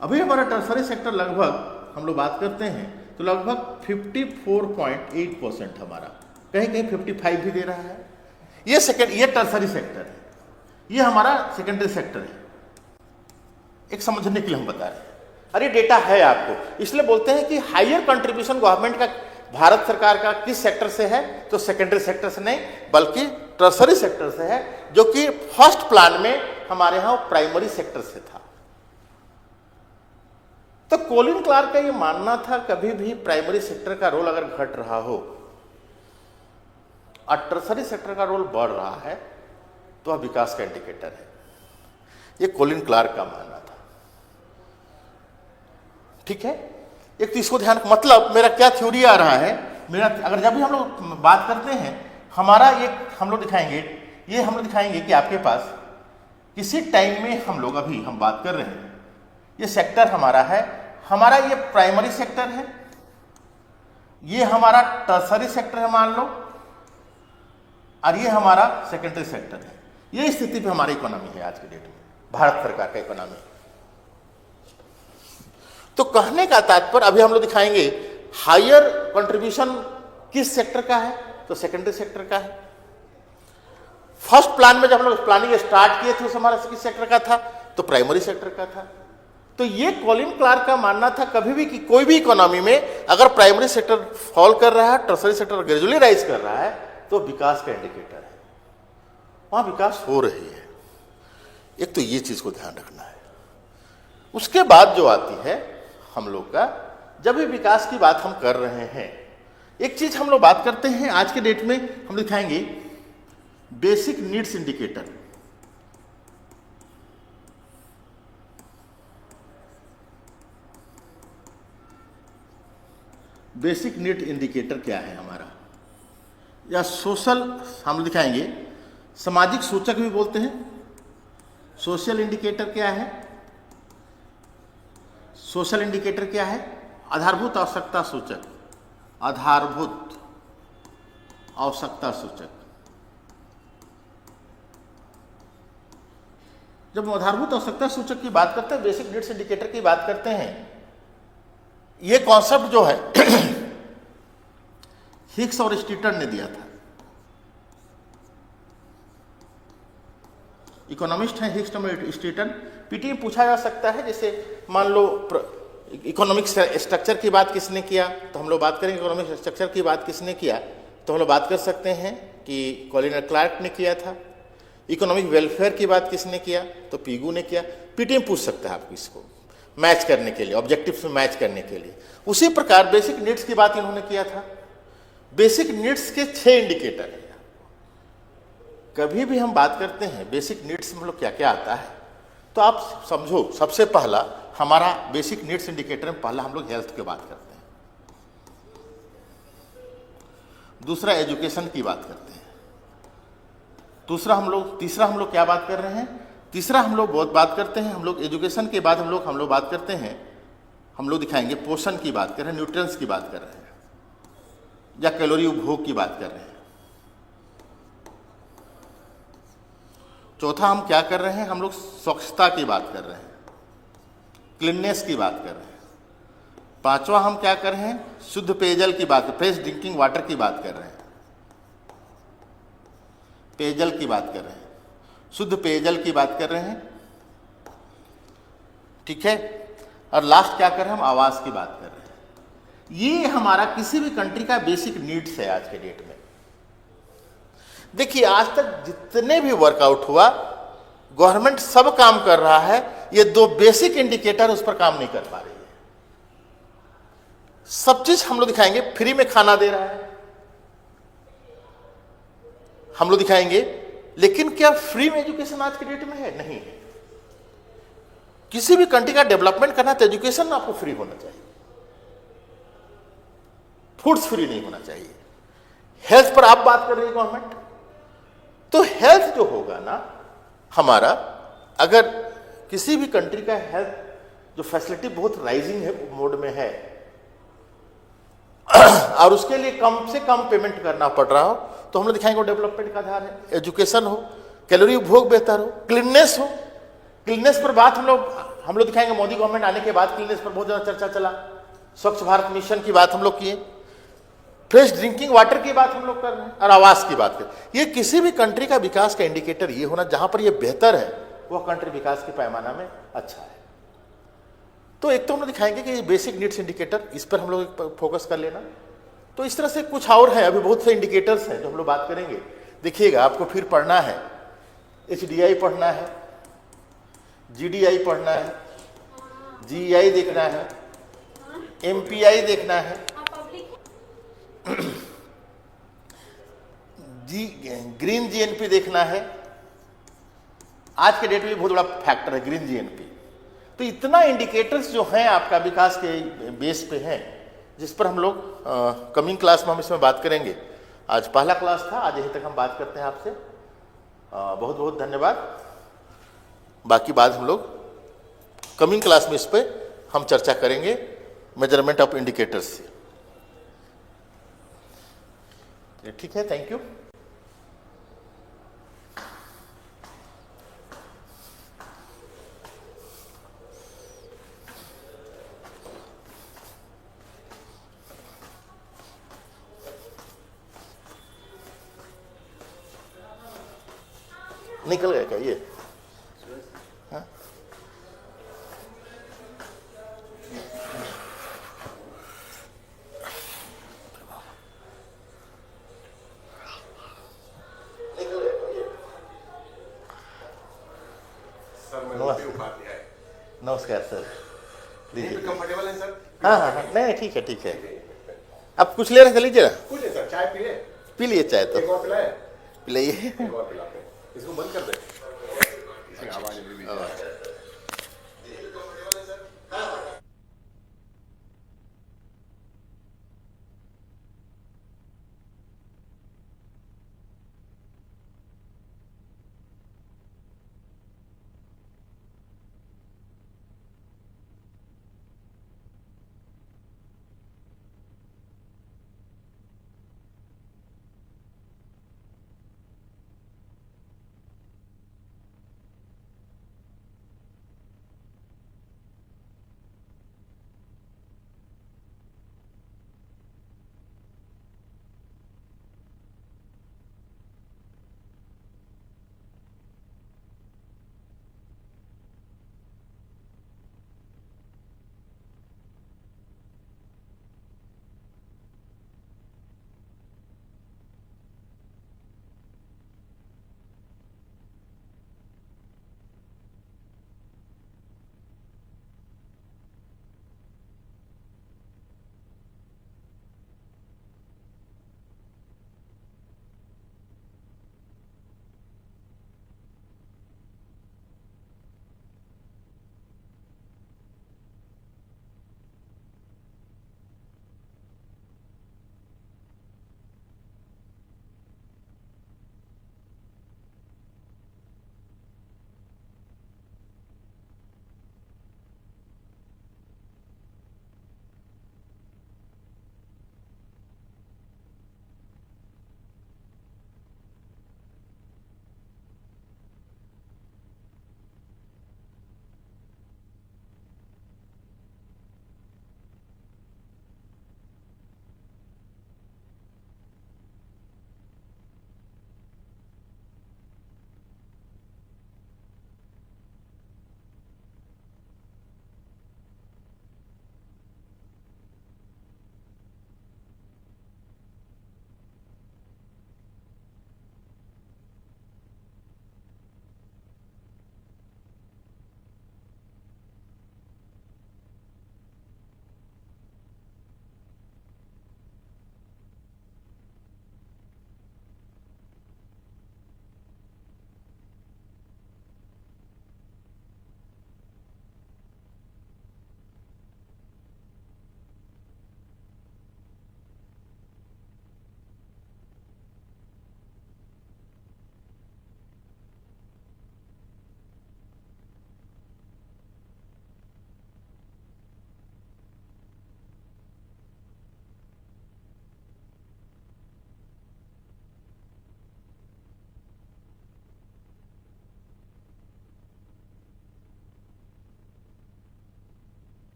अभी हमारा टर्सरी सेक्टर लगभग हम लोग बात करते हैं तो लगभग 54.8% हमारा, कहीं कहीं 55 भी दे रहा है। ये टर्सरी सेक्टर है, ये हमारा सेकेंडरी सेक्टर है। एक समझने के लिए हम बता रहे हैं, अरे डेटा है आपको, इसलिए बोलते हैं कि हायर कंट्रीब्यूशन गवर्नमेंट का भारत सरकार का किस सेक्टर से है, तो सेकेंडरी सेक्टर से नहीं बल्कि टर्सरी सेक्टर से है, जो कि फर्स्ट प्लान में हमारे यहां प्राइमरी सेक्टर से था। तो कोलिन क्लार्क का ये मानना था कभी भी प्राइमरी सेक्टर का रोल अगर घट रहा हो और टर्सरी सेक्टर का रोल बढ़ रहा है तो वह विकास का इंडिकेटर है। ये कोलिन क्लार्क का मानना था। ठीक है, एक तो इसको ध्यान, मतलब मेरा क्या थ्योरी आ रहा है, मेरा अगर जब भी हम लोग बात करते हैं हमारा ये हम लोग दिखाएंगे कि आपके पास किसी टाइम में हम लोग अभी हम बात कर रहे हैं, ये सेक्टर हमारा है, हमारा ये प्राइमरी सेक्टर है, ये हमारा टर्सरी सेक्टर है मान लो, और ये हमारा सेकेंडरी सेक्टर है। ये स्थिति पे हमारी इकोनॉमी है आज के डेट में, भारत सरकार का इकोनॉमी। तो कहने का तात्पर्य अभी हम लोग दिखाएंगे हायर कंट्रीब्यूशन किस सेक्टर का है, तो सेकेंडरी सेक्टर का है। फर्स्ट प्लान में जब हम लोग प्लानिंग स्टार्ट किए थे उस हमारा किस सेक्टर का था, तो प्राइमरी सेक्टर का था। तो ये कोलिन क्लार्क का मानना था कभी भी कि कोई भी इकोनॉमी में अगर प्राइमरी सेक्टर फॉल कर रहा है, टर्सरी सेक्टर ग्रेजुअली राइज कर रहा है, तो विकास का इंडिकेटर है, वहां विकास हो रही है। एक तो ये चीज को ध्यान रखना है। उसके बाद जो आती है हम लोग का, जब भी विकास की बात हम कर रहे हैं, एक चीज हम लोग बात करते हैं आज के डेट में, हम दिखाएंगे basic needs indicator. Basic need indicator क्या है हमारा, या सोशल हम दिखाएंगे, सामाजिक सूचक भी बोलते हैं। सोशल इंडिकेटर क्या है, सोशल इंडिकेटर क्या है, आधारभूत आवश्यकता सूचक, आधारभूत आवश्यकता सूचक। जब हम आधारभूत आवश्यकता सूचक की बात करते हैं, बेसिक नीड्स इंडिकेटर की बात करते हैं, ये कॉन्सेप्ट जो है हिक्स और स्टीटन ने दिया था। इकोनॉमिस्ट हैं हिक्स और स्टीटन। पीटी में पूछा जा सकता है, जैसे मान लो इकोनॉमिक स्ट्रक्चर की बात किसने किया, तो हम लोग बात करेंगे इकोनॉमिक स्ट्रक्चर की बात किसने किया, तो हम लोग बात कर सकते हैं कि कोलिन क्लार्क ने किया था। इकोनॉमिक वेलफेयर की बात किसने किया, तो पीगू ने किया। पीटी में पूछ सकता है आपको इसको मैच करने के लिए, ऑब्जेक्टिव्स में मैच करने के लिए। उसी प्रकार बेसिक नीड्स की बात इन्होंने किया था। बेसिक नीड्स के 6 इंडिकेटर हैं। कभी भी हम बात करते हैं बेसिक नीड्स में लोग क्या क्या आता है, तो आप समझो सबसे पहला हमारा बेसिक नीड्स इंडिकेटर में पहला हम लोग हेल्थ की बात करते हैं। दूसरा एजुकेशन की बात करते हैं। तीसरा हम लोग क्या बात कर रहे हैं? तीसरा हम लोग बहुत बात करते हैं, हम लोग एजुकेशन के बाद हम लोग बात करते हैं, हम लोग दिखाएंगे पोषण की बात कर रहे हैं, न्यूट्रिएंट्स की बात कर रहे हैं, या कैलोरी उपभोग की बात कर रहे हैं। चौथा हम क्या कर रहे हैं? हम लोग स्वच्छता की बात कर रहे हैं, क्लीननेस की बात कर रहे हैं। पांचवा हम क्या कर रहे हैं? शुद्ध पेयजल की बात, फ्रेश ड्रिंकिंग वाटर की बात कर रहे हैं, पेयजल की बात कर रहे हैं, शुद्ध पेयजल की बात कर रहे हैं, ठीक है। और लास्ट क्या कर रहे हैं? हम आवास की बात कर रहे हैं। ये हमारा किसी भी कंट्री का बेसिक नीड्स है आज के डेट में। देखिए, आज तक जितने भी वर्कआउट हुआ, गवर्नमेंट सब काम कर रहा है, ये दो बेसिक इंडिकेटर उस पर काम नहीं कर पा रही है। सब चीज हम लोग दिखाएंगे, फ्री में खाना दे रहा है हम लोग दिखाएंगे, लेकिन क्या फ्री में एजुकेशन आज के डेट में है? नहीं है। किसी भी कंट्री का डेवलपमेंट करना तो एजुकेशन आपको फ्री होना चाहिए, फूड्स फ्री नहीं होना चाहिए। हेल्थ पर आप बात कर रही है गवर्नमेंट, तो हेल्थ जो होगा ना हमारा, अगर किसी भी कंट्री का हेल्थ जो फैसिलिटी बहुत राइजिंग है मोड में है और उसके लिए कम से कम पेमेंट करना पड़ रहा हो, तो हम लोग दिखाएंगे वो डेवलपमेंट का आधार है। एजुकेशन हो, कैलोरी उपभोग बेहतर हो, क्लीननेस हो, क्लीननेस पर बात हम लोग दिखाएंगे। मोदी गवर्नमेंट आने के बाद क्लीननेस पर बहुत ज्यादा चर्चा चला, स्वच्छ भारत मिशन की बात हम लोग किए, फ्रेश ड्रिंकिंग वाटर की बात हम लोग कर रहे हैं, और आवास की बात कर रहे हैं। ये किसी भी कंट्री का विकास का इंडिकेटर ये होना, जहां पर ये बेहतर है वह कंट्री विकास के पैमाना में अच्छा है। तो एक तो हम लोग दिखाएंगे कि बेसिक नीड्स इंडिकेटर, इस पर हम लोग फोकस कर लेना। तो इस तरह से कुछ और है, अभी बहुत से इंडिकेटर्स हैं जो हम लोग बात करेंगे। देखिएगा, आपको फिर पढ़ना है, HDI पढ़ना है, GDI पढ़ना है, GEI देखना है, MPI देखना है, ग्रीन GNP देखना है। आज के डेट में बहुत बड़ा फैक्टर है ग्रीन GNP। तो इतना इंडिकेटर्स जो हैं आपका विकास के बेस पे हैं, जिस पर हम लोग कमिंग क्लास में हम इसमें बात करेंगे। आज पहला क्लास था, आज यहीं तक हम बात करते हैं आपसे। बहुत बहुत धन्यवाद। बाकी बात हम लोग कमिंग क्लास में इस पर हम चर्चा करेंगे, मेजरमेंट ऑफ इंडिकेटर्स से। ठीक है, थैंक यू। निकल गया क्या ये? हाँ? निकल गया क्या ये? सर मैंने उठा दिया है। नमस्कार सर, लीजिए। कंफर्टेबल है सर? हाँ हाँ हाँ, नहीं ठीक है ठीक है। आप कुछ ले रहे थे, लीजिए ना। कुछ नहीं सर, चाय पिए? पी लिए चाय तो। एक और पिलाए? पिलाइए। एक और पिलाते हैं। इसको बंद कर दे। इसमें आवाज नहीं।